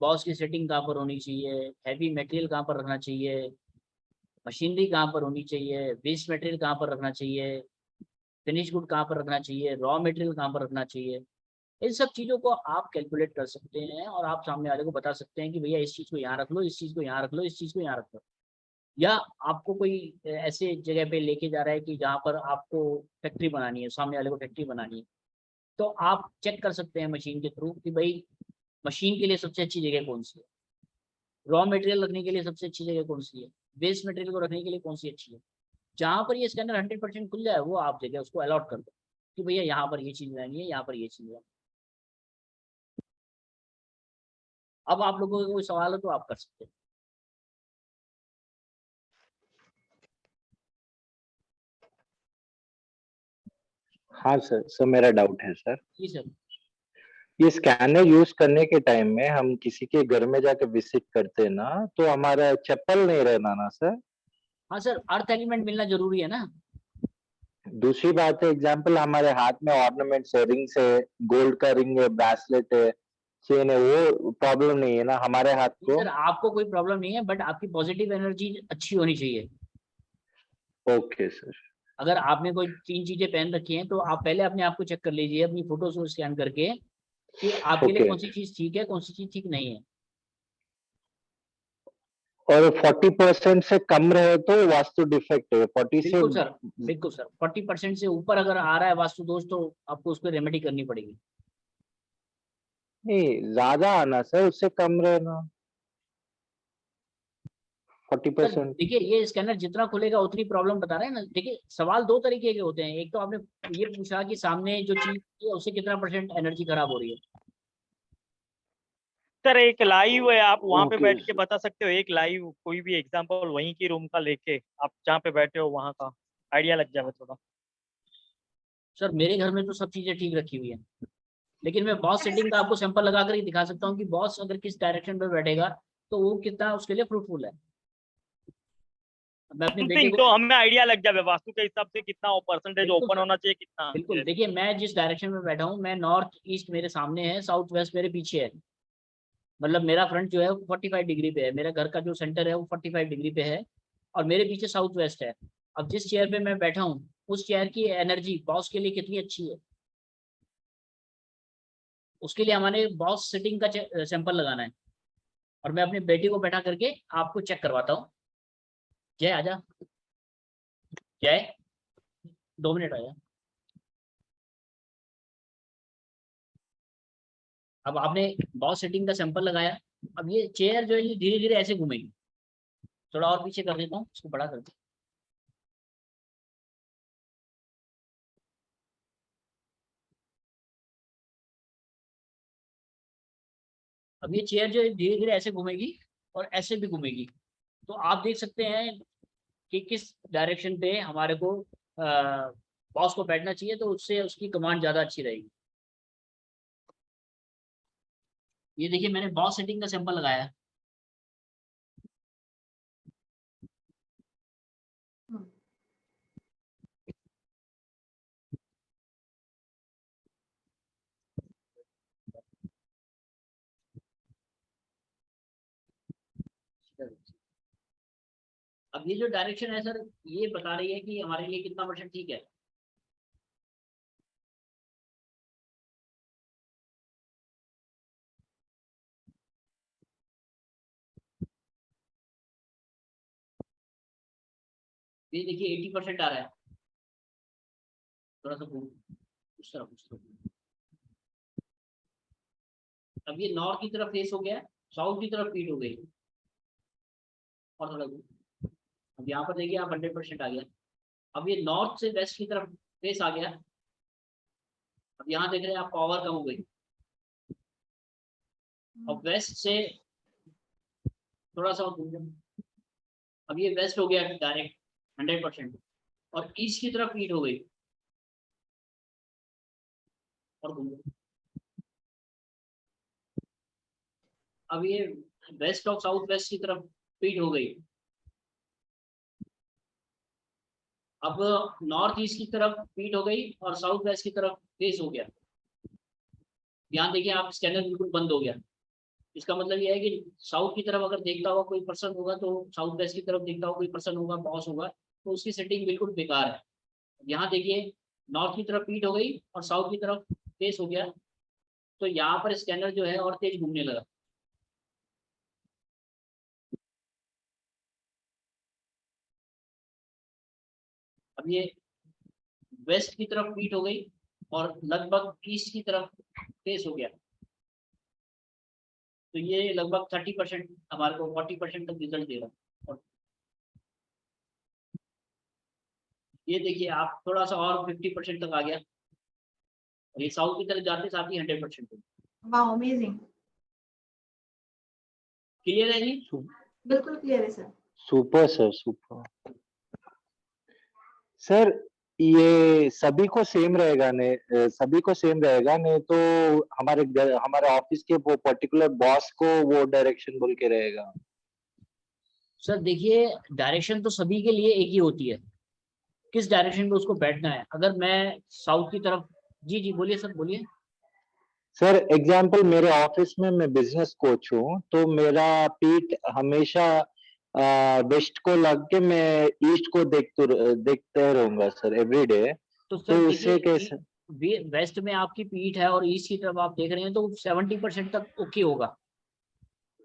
बॉस की सेटिंग कहाँ पर होनी चाहिए, हैवी मटेरियल कहाँ पर रखना चाहिए, मशीनरी कहाँ पर होनी चाहिए, वेस्ट मटेरियल कहाँ पर रखना चाहिए, फिनिश गुड कहाँ पर रखना चाहिए, रॉ मटेरियल कहाँ पर रखना चाहिए, इन सब चीज़ों को आप कैलकुलेट कर सकते हैं और आप सामने वाले को बता सकते हैं कि भैया इस चीज़ को यहाँ रख लो, इस चीज़ को यहाँ रख लो, इस चीज़ को यहाँ रख लो। या आपको कोई ऐसे जगह पे लेके जा रहा है कि जहाँ पर आपको फैक्ट्री बनानी है, सामने वाले को फैक्ट्री बनानी है, तो आप चेक कर सकते हैं मशीन के थ्रू कि भाई मशीन के लिए सबसे अच्छी जगह कौन सी है, रॉ मटेरियल रखने के लिए सबसे अच्छी जगह कौन सी है, वेस्ट मटेरियल को रखने के लिए कौन सी अच्छी है। जहाँ पर ये स्कैनर 100% खुल जाए वो आप जगह उसको अलॉट कर दो कि भैया यहाँ पर ये चीज़ रहनी है, यहाँ पर ये चीज़ है। अब आप लोगों को कोई सवाल हो तो आप कर सकते हैं। हाँ सर मेरा डाउट है सर। जी सर। ये स्कैनर यूज करने के टाइम में हम किसी के घर में जाके विजिट करते हैं ना, तो हमारा चप्पल नहीं रहना ना सर? हाँ सर, अर्थ एलिमेंट मिलना जरूरी है ना। दूसरी बात है, एग्जाम्पल हमारे हाथ में ऑर्नामेंट्स है, रिंग्स है, गोल्ड का रिंग है, ब्रेसलेट है, चेन है, वो प्रॉब्लम नहीं है ना हमारे हाथ को? सर आपको कोई प्रॉब्लम नहीं है, बट आपकी पॉजिटिव एनर्जी अच्छी होनी चाहिए। Okay sir. अगर आपने कोई 3 चीजें पहन रखी हैं तो आप पहले अपने आप को चेक कर लीजिए अपनी फोटोज को स्कैन करके कि आपके लिए ओके। कौन सी चीज ठीक है, कौन सी चीज ठीक नहीं है। और 40% से कम रहे तो वास्तु डिफेक्ट है, 40 से बिल्कुल सर, बिल्कुल सर। 40% से ऊपर अगर आ रहा है वास्तु दोष तो आपको उस पर रेमेडी करनी पड़ेगी। नहीं ज्यादा आना सर, उससे कम रहना सर 40%। देखिए, ये स्कैनर जितना खुलेगा उतनी प्रॉब्लम बता रहे हैं ना। देखिए सवाल 2 तरीके के होते हैं, एक तो आपने ये पूछा कि सामने जो चीज है उससे कितना परसेंट एनर्जी खराब हो रही है। सर एक लाइव है, आप वहां पे ओके बैठ के बता सकते हो, एक लाइव कोई भी एग्जांपल वहीं की रूम का लेके आप जहाँ पे बैठे हो वहां का आइडिया लग जाए थोड़ा। सर मेरे घर में तो सब चीजें ठीक रखी हुई है, लेकिन मैं बॉस सेटिंग का आपको सैंपल लगा कर ही दिखा सकता हूँ कि बॉस अगर किस डायरेक्शन पे बैठेगा तो वो कितना उसके लिए फ्रूटफुल है। मैं अपने बेटे समथिंग को तो हमें आइडिया लग जाए वास्तु के हिसाब से कितना परसेंटेज बिल्कुल ओपन सर, होना चाहिए, कितना। बिल्कुल। देखिए मैं जिस डायरेक्शन में बैठा हूँ, मैं नॉर्थ ईस्ट मेरे सामने है, साउथ वेस्ट मेरे पीछे है, मतलब मेरा फ्रंट जो है वो 45 डिग्री पे है, मेरा घर का जो सेंटर है वो 45 डिग्री पे है और मेरे पीछे साउथ वेस्ट है। अब जिस चेयर पे मैं बैठा हूँ उस चेयर की एनर्जी बॉस के लिए कितनी अच्छी है, उसके लिए हमारे बॉस सिटिंग का सैंपल लगाना है। और मैं अपने बेटे को बैठा करके आपको चेक करवाता हूँ। जय आजा, जय 2 मिनट आया। अब आपने बॉस सेटिंग का सैंपल लगाया, अब ये चेयर जो है ये धीरे धीरे ऐसे घूमेगी, थोड़ा और पीछे कर देता हूँ, इसको बड़ा कर देता हूँ। अब ये चेयर जो धीरे धीरे ऐसे घूमेगी और ऐसे भी घूमेगी, तो आप देख सकते हैं कि किस डायरेक्शन पे हमारे को बॉस को बैठना चाहिए, तो उससे उसकी कमांड ज़्यादा अच्छी रहेगी। ये देखिए मैंने बॉस सेटिंग का सैंपल लगाया है। अब ये जो डायरेक्शन है सर, ये बता रही है कि हमारे लिए कितना % ठीक है। ये देखिए 80% आ रहा है। थोड़ा सा उस तरफ। अब ये नॉर्थ की तरफ फेस हो गया, साउथ की तरफ फीड हो गई, और थोड़ा अब यहाँ पर देखिए आप 100% आ गया। अब ये नॉर्थ से वेस्ट की तरफ फेस आ गया। अब यहाँ देख रहे हैं आप पावर कम हो गई। अब वेस्ट से थोड़ा सा, अब ये वेस्ट हो गया डायरेक्ट 100%, और ईस्ट की तरफ फीड हो गई, और अब ये वेस्ट और साउथ वेस्ट की तरफ फीड हो गई। अब नॉर्थ ईस्ट की तरफ फीड हो गई और साउथ वेस्ट की तरफ फेस हो गया। ध्यान देखिए आप, स्कैनर बिल्कुल बंद हो गया। इसका मतलब ये है कि साउथ की तरफ अगर देखता हुआ कोई पर्सन होगा, तो साउथ वेस्ट की तरफ देखता हुआ कोई पर्सन होगा, बॉस होगा, तो उसकी सेटिंग बिल्कुल बेकार है। यहाँ देखिए नॉर्थ की तरफ फीड हो गई और साउथ की तरफ फेस हो गया, तो यहाँ पर स्कैनर जो है और तेज घूमने लगा। अब ये वेस्ट की तरफ फीड हो गई और लगभग ईस्ट की तरफ फेस हो गया, तो ये लगभग 30% हमारे को 40% तक रिजल्ट दे रहा है। और ये देखिए आप थोड़ा सा और 50% तक आ गया, और ये साउथ की तरफ जाते साथ ही 100%। वाह, अमेजिंग। क्लियर है जी? बिल्कुल क्लियर है sir. Super sir, super sir. ये सभी को सेम रहेगा ने, सभी को सेम रहेगा, नहीं तो हमारे ऑफिस के वो पर्टिकुलर बॉस को वो डायरेक्शन बोल के रहेगा। सर देखिए डायरेक्शन तो सभी के लिए एक ही होती है, किस डायरेक्शन में उसको बैठना है। अगर मैं साउथ की तरफ, जी बोलिए सर, बोलिए। सर एग्जाम्पल, मेरे ऑफिस में मैं बिजनेस कोच हूँ, तो मेरा पीठ हमेशा वेस्ट को लग के मैं ईस्ट को देखते रहूंगा सर एवरी डे। तो तो सर उससे कैसे? वेस्ट में आपकी पीठ है और ईस्ट की तरफ आप देख रहे हैं, तो 70% तक ओके होगा।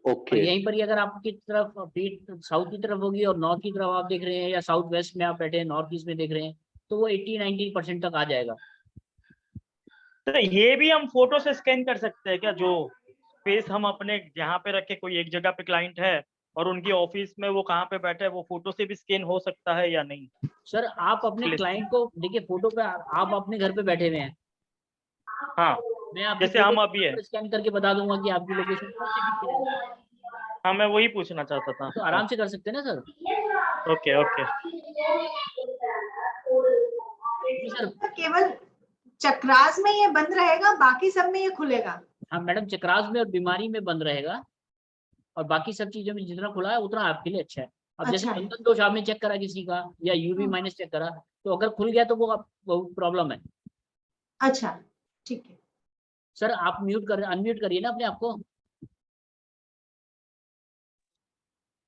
और ओके, यहीं पर ही अगर आपकी तरफ पीठ साउथ की तरफ होगी और नॉर्थ की तरफ आप देख रहे हैं, या साउथ वेस्ट में आप बैठे हैं, नॉर्थ ईस्ट में देख रहे हैं, तो वो 80-90% तक आ जाएगा। तो ये भी हम फोटो से स्कैन कर सकते हैं क्या? जो फेस हम अपने जहाँ पे रखे, कोई एक जगह पे क्लाइंट है और उनकी ऑफिस में वो कहाँ पे बैठे है, वो फोटो से भी स्कैन हो सकता है या नहीं? सर आप अपने क्लाइंट को देखिए, फोटो पे आप अपने घर पे बैठे हुए हैं। हाँ, मैं आपकी जैसे हम अभी है, स्कैन करके बता दूंगा कि आपकी लोकेशन कौन सी दिख रही है। हाँ मैं वही पूछना चाहता था। तो आराम से कर सकते हैं ना सर। Okay okay. सर केवल चक्रास में ये बंद रहेगा, बाकी सब में ये खुलेगा? हाँ मैडम, चक्रास में और बीमारी में बंद रहेगा, और बाकी सब चीजों में जितना खुला है उतना आपके लिए अच्छा है। अब जैसे अच्छा है। बंधन दोष आपने चेक करा किसी का, या यूवी माइनस चेक करा, तो अगर खुल गया तो वो प्रॉब्लम है। अच्छा, ठीक है। सर आप अनम्यूट करिए ना अपने आप को।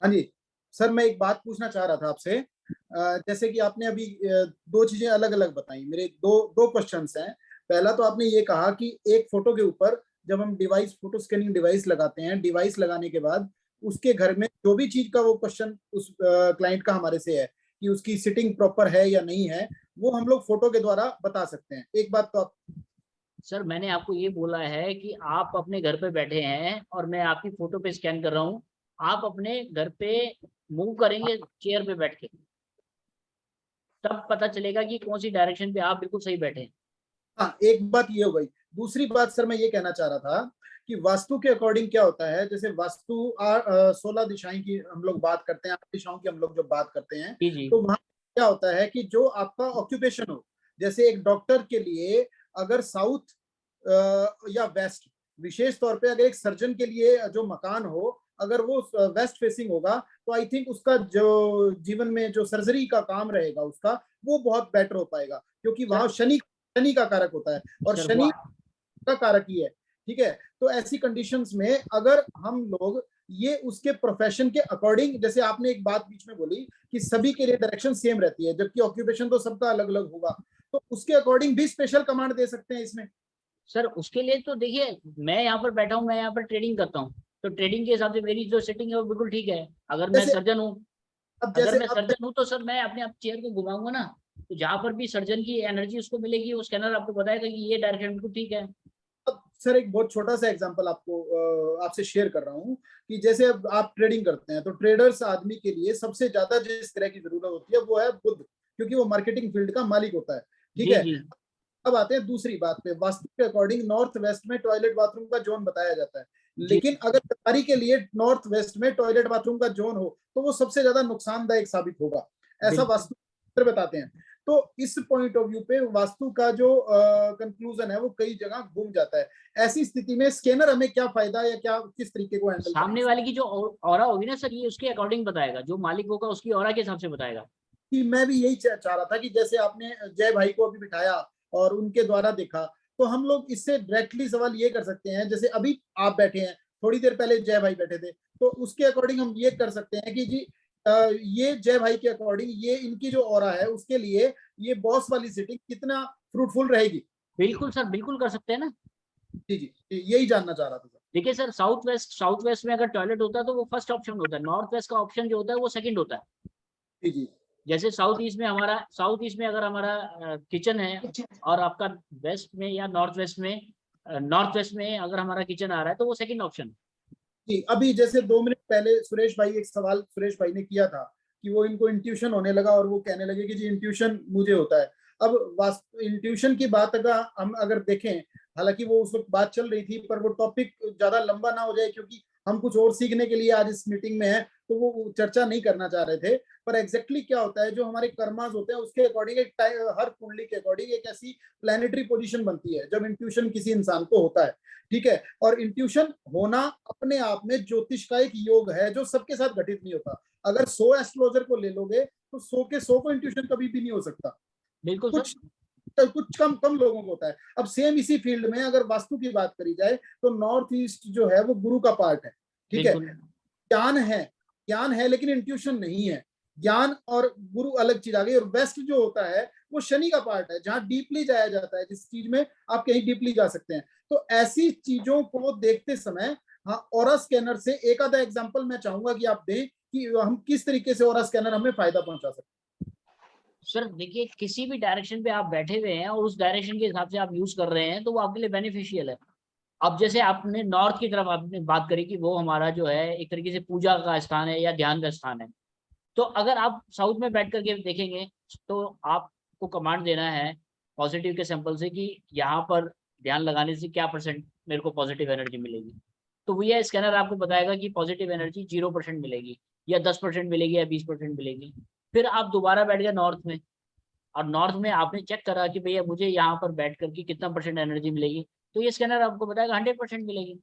हाँ जी सर, मैं एक बात पूछना चाह रहा था आपसे। जैसे कि आपने अभी दो चीजें अलग अलग बताई। मेरे दो क्वेश्चंस हैं। पहला तो आपने ये कहा कि एक फोटो के ऊपर जब हम डिवाइस, फोटो स्कैनिंग डिवाइस लगाते हैं, डिवाइस लगाने के बाद उसके घर में जो भी चीज का वो क्वेश्चन उस क्लाइंट का हमारे से है कि उसकी सिटिंग प्रॉपर है या नहीं है, वो हम लोग फोटो के द्वारा बता सकते हैं। एक बात तो आप। सर मैंने आपको ये बोला है कि आप अपने घर पे बैठे हैं और मैं आपकी फोटो पे स्कैन कर रहा हूँ। आप अपने घर पे मूव करेंगे चेयर पे बैठ के, तब पता चलेगा कि कौन सी डायरेक्शन पे आप बिल्कुल सही बैठे हैं। हाँ, एक बात ये हो गई। दूसरी बात सर मैं ये कहना चाह रहा था कि वास्तु के अकॉर्डिंग क्या होता है, जैसे वास्तु 16 दिशाएं की हम लोग बात करते हैं, 8 दिशाओं की हम लोग जो बात करते हैं, जी जी तो वहां क्या होता है कि जो आपका ऑक्यूपेशन हो, जैसे एक डॉक्टर के लिए अगर साउथ या वेस्ट, विशेष तौर पे अगर एक सर्जन के लिए जो मकान हो अगर वो वेस्ट फेसिंग होगा, तो आई थिंक उसका जो जीवन में जो सर्जरी का काम रहेगा उसका, वो बहुत बेटर हो पाएगा, क्योंकि वहां शनि का कारक होता है और सर, शनि का कारक ही है। ठीक है, तो ऐसी कंडीशंस में अगर हम लोग ये उसके प्रोफेशन के अकॉर्डिंग, जैसे आपने एक बात बीच में बोली कि सभी के लिए डायरेक्शन सेम रहती है, जबकि ऑक्यूपेशन तो सबका अलग अलग होगा, तो उसके अकॉर्डिंग भी स्पेशल कमांड दे सकते हैं इसमें। सर उसके लिए तो देखिए, मैं यहाँ पर बैठा हूँ, मैं यहाँ पर ट्रेडिंग करता हूँ, तो ट्रेडिंग के हिसाब से मेरी जो सेटिंग है वो बिल्कुल ठीक है। अगर मैं जैसे सर्जन हूँ, अब अगर जैसे मैं अब सर्जन हूँ तो सर मैं अपने आप चेयर को घुमाऊंगा ना, तो जहाँ पर भी सर्जन की एनर्जी उसको मिलेगी, वो स्कैनर आपको बताएगा कि ये डायरेक्शन बिल्कुल ठीक है। अब सर एक बहुत छोटा सा एग्जांपल आपको आपसे शेयर कर रहा हूँ कि जैसे अब आप ट्रेडिंग करते हैं, तो ट्रेडर्स आदमी के लिए सबसे ज्यादा जिस तरह की जरूरत होती है वो है बुद्ध, क्योंकि वो मार्केटिंग फील्ड का मालिक होता है। ठीक जी है, जी अब आते हैं दूसरी बात पे। वास्तु के अकॉर्डिंग नॉर्थ वेस्ट में टॉयलेट बाथरूम का जोन बताया जाता है, जी लेकिन अगर व्यापारी के लिए नॉर्थ वेस्ट में टॉयलेट बाथरूम का जोन हो तो वो सबसे ज्यादा नुकसानदायक साबित होगा, ऐसा बिल्कुल वास्तु बताते हैं। तो इस पॉइंट ऑफ व्यू पे वास्तु का जो कंक्लूजन है वो कई जगह घूम जाता है। ऐसी स्थिति में स्कैनर हमें क्या फायदा या क्या किस तरीके को हैंडल सामने वाले की जो ऑरा होगी ना सर, ये उसके अकॉर्डिंग बताएगा, जो मालिक होगा उसकी ऑरा के हिसाब से बताएगा। कि मैं भी यही चाह रहा था कि जैसे आपने जय भाई को अभी बिठाया और उनके द्वारा देखा, तो हम लोग इससे डायरेक्टली सवाल ये कर सकते हैं, जैसे अभी आप बैठे हैं, थोड़ी देर पहले जय भाई बैठे थे, तो उसके अकॉर्डिंग हम ये कर सकते हैं कि जी ये जय भाई के अकॉर्डिंग ये इनकी जो ऑरा है उसके लिए ये बॉस वाली सिटिंग कितना फ्रूटफुल रहेगी। बिल्कुल सर, बिल्कुल कर सकते हैं ना। जी जी, यही जानना चाह रहा था सर। देखिए सर, साउथ वेस्ट में अगर टॉयलेट होता है तो वो फर्स्ट ऑप्शन होता है, नॉर्थ वेस्ट का ऑप्शन जो होता है वो सेकंड होता है। जी जी, जैसे साउथ ईस्ट में अगर हमारा किचन है और आपका वेस्ट में या नॉर्थ वेस्ट में अगर हमारा किचन आ रहा है तो वो सेकंड ऑप्शन है। जी अभी जैसे 2 मिनट पहले सुरेश भाई एक सवाल सुरेश भाई ने किया था कि वो इनको इंट्यूशन होने लगा और वो कहने लगे कि जी इंट्यूशन मुझे होता है। अब इंट्यूशन की बात अगर हम देखें, हालांकि वो उस वक्त बात चल रही थी, पर वो टॉपिक ज्यादा लंबा ना हो जाए क्योंकि हम कुछ और सीखने के लिए आज इस मीटिंग में है, तो वो चर्चा नहीं करना चाह रहे थे। पर एग्जैक्टली क्या होता है, जो हमारे कर्मास होते हैं उसके अकॉर्डिंग हर कुंडली के अकॉर्डिंग एक ऐसी प्लैनेटरी पोजीशन बनती है जब इंट्यूशन किसी इंसान को होता है। ठीक है, और इंट्यूशन होना अपने आप में ज्योतिष का एक योग है जो सबके साथ घटित नहीं होता। अगर 100 एस्ट्रोलॉजर को ले लोगे तो 100 के 100 को इंट्यूशन कभी भी नहीं हो सकता, बिल्कुल कुछ कुछ कम लोगों को होता है। अब सेम इसी फील्ड में अगर वास्तु की बात करी जाए तो नॉर्थ ईस्ट जो है वो गुरु का पार्ट है। ठीक है, ज्ञान है लेकिन इंट्यूशन नहीं है। ज्ञान और गुरु अलग चीज आ गई। और वेस्ट जो होता है वो शनि का पार्ट है, जहां डीपली जाया जाता है, जिस चीज में आप कहीं डीपली जा सकते हैं। तो ऐसी चीजों को देखते समय हाँ, ऑरा स्कैनर से एक आधा एग्जांपल मैं चाहूंगा कि आप दें कि हम किस तरीके से ऑरा स्कैनर हमें फायदा पहुंचा सकते हैं। सर देखिए, किसी भी डायरेक्शन पे आप बैठे हुए हैं और उस डायरेक्शन के हिसाब से आप यूज कर रहे हैं तो वो आपके लिए बेनिफिशियल है। अब जैसे आपने नॉर्थ की तरफ आपने बात करी कि वो हमारा जो है एक तरीके से पूजा का स्थान है या ध्यान का स्थान है, तो अगर आप साउथ में बैठ करके देखेंगे तो आपको कमांड देना है पॉजिटिव के सैंपल से कि यहाँ पर ध्यान लगाने से क्या परसेंट मेरे को पॉजिटिव एनर्जी मिलेगी। तो वो ये स्कैनर आपको बताएगा कि पॉजिटिव एनर्जी 0% मिलेगी या 10% मिलेगी या 20% मिलेगी। फिर आप दोबारा बैठ गए नॉर्थ में, और नॉर्थ में आपने चेक करा कि भैया मुझे यहाँ पर बैठ करके कितना परसेंट एनर्जी मिलेगी, तो ये स्कैनर आपको बताएगा 100% मिलेगी।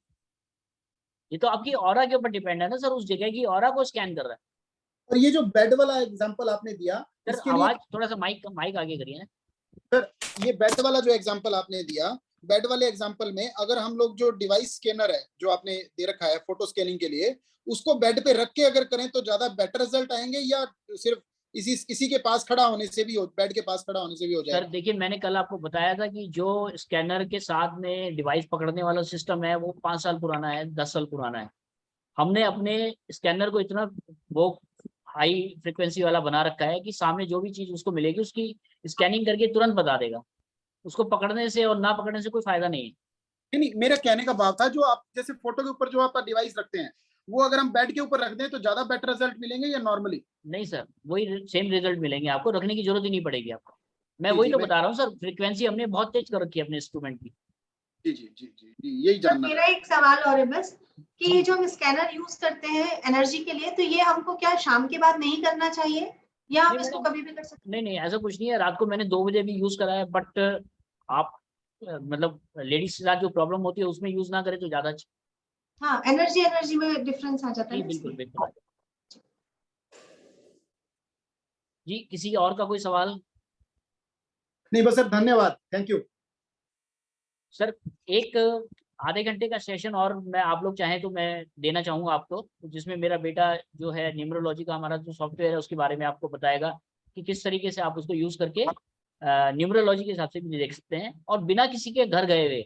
ये तो आपकी ऑरा के ऊपर डिपेंड है ना सर, उस जगह की ऑरा को स्कैन कर रहा है। और ये जो बेड वाला एग्जांपल आपने दिया, सर इसके आवाज लिए थोड़ा सा माइक आगे करिए ना सर। ये बेड वाला जो एग्जांपल आपने दिया, बेड वाले एग्जांपल में अगर हम लोग जो डिवाइस स्कैनर है जो आपने दे रखा है फोटो स्कैनिंग के लिए, उसको बेड पे रख के अगर करें तो ज्यादा बेटर रिजल्ट आएंगे, या सिर्फ इसी के पास खड़ा होने से भी बेड के पास खड़ा होने से भी हो जाएगा? सर देखिए, मैंने कल आपको बताया था कि जो स्कैनर के साथ में डिवाइस पकड़ने वाला सिस्टम है वो 5 साल पुराना है, 10 साल पुराना है। हमने अपने स्कैनर को इतना वो हाई फ्रिक्वेंसी वाला बना रखा है कि सामने जो भी चीज उसको मिलेगी उसकी स्कैनिंग करके तुरंत बता देगा। उसको पकड़ने से और ना पकड़ने से कोई फायदा नहीं है। नहीं, मेरा कहने का भाव था जो आप जैसे फोटो के ऊपर जो आपका डिवाइस रखते हैं वो अगर हम बेड के ऊपर रख दें तो ज्यादा बेटर रिजल्ट मिलेंगे या नॉर्मली? नहीं सर, वही सेम रिजल्ट मिलेंगे आपको, रखने की जरूरत ही नहीं पड़ेगी आपको। मैं जी, वही जी, तो मैं- बता रहा हूँ सर, फ्रीक्वेंसी हमने बहुत तेज कर रखी है अपने इंस्ट्रूमेंट की। जी जी जी जी जी, यही सर जानना मेरा एक सवाल और है बस, कि ये जो हम स्कैनर यूज करते हैं एनर्जी के लिए, तो ये हमको क्या शाम के बाद नहीं करना चाहिए या हम नहीं इसको मैडम, कभी भी कर सकते हैं? नहीं नहीं ऐसा कुछ नहीं है, रात को मैंने 2 बजे भी यूज करा है, बट आप मतलब लेडीज के साथ जो प्रॉब्लम होती है उसमें यूज ना करें तो ज्यादा अच्छा। हाँ, एनर्जी में डिफरेंस आ जाता है जी ना बिल्कुल इसलिए। बिल्कुल। जी किसी और का कोई सवाल? नहीं बस सर, धन्यवाद, थैंक यू। सर एक आधे घंटे का सेशन और मैं, आप लोग चाहें तो मैं देना चाहूँगा आपको, जिसमें मेरा बेटा जो है न्यूमरोलॉजी का हमारा जो सॉफ्टवेयर है उसके बारे में आपको बताएगा कि किस तरीके से आप उसको यूज करके न्यूमरोलॉजी के हिसाब से भी देख सकते हैं, और बिना किसी के घर गए हुए।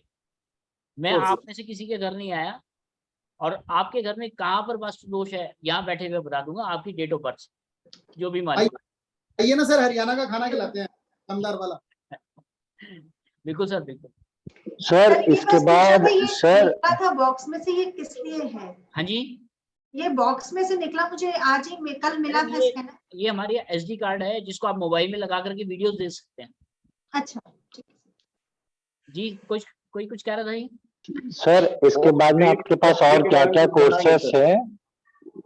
मैं Sure, sure. आप में से किसी के घर नहीं आया, और आपके घर में कहाँ पर वास्तु दोष है यहाँ बैठे हुए बता दूंगा, आपकी डेट ऑफ बर्थ जो भी मालिक। आइए ना सर, हरियाणा का खाना खिलाते हैं, दमदार वाला। बिल्कुल सर बिल्कुल। सर ये इसके बस पूछा बाद था, ये सर निकला था बॉक्स में से, ये किस लिए है? हाँ जी, ये बॉक्स में से निकला, मुझे आज ही कल मिला था ये स्कैनर। ये हमारी SD कार्ड है जिसको आप मोबाइल में लगा करके वीडियोस देख सकते हैं। अच्छा ठीक है। जी कोई कुछ कह रहा था जी? सर इसके बाद में आपके पास और क्या क्या कोर्सेस है,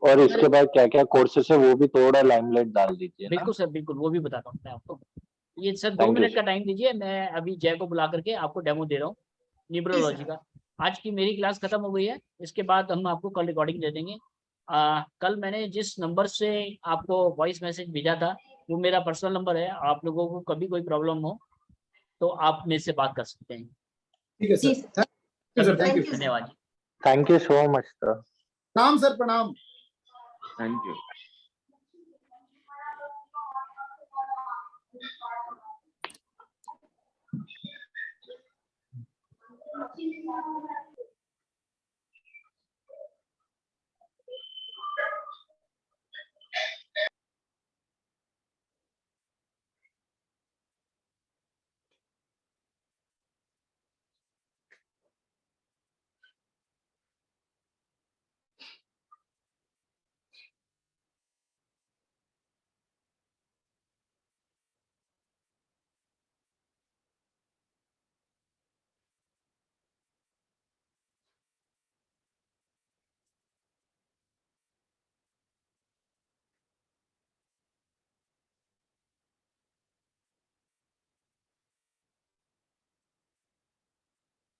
और इसके बाद क्या क्या कोर्सेस है वो भी थोड़ा लाइमलाइट डाल दीजिए ना। बिल्कुल सर बिल्कुल, वो भी बताता हूँ मैं आपको। ये सर 2 Thank you, मिनट का sir. टाइम दीजिए, मैं अभी जय को बुला करके आपको डेमो दे रहा हूँ न्यूमरोलॉजी का। आज की मेरी क्लास खत्म हो गई है, इसके बाद हम आपको कल रिकॉर्डिंग दे देंगे। कल मैंने जिस नंबर से आपको वॉइस मैसेज भेजा था वो मेरा पर्सनल नंबर है, आप लोगों को कभी कोई प्रॉब्लम हो तो आप मेरे से बात कर सकते हैं। ठीक है जी सर, थैंक यू। धन्यवाद जी। Thank you so much, sir. प्रणाम सर, प्रणाम। Thank you.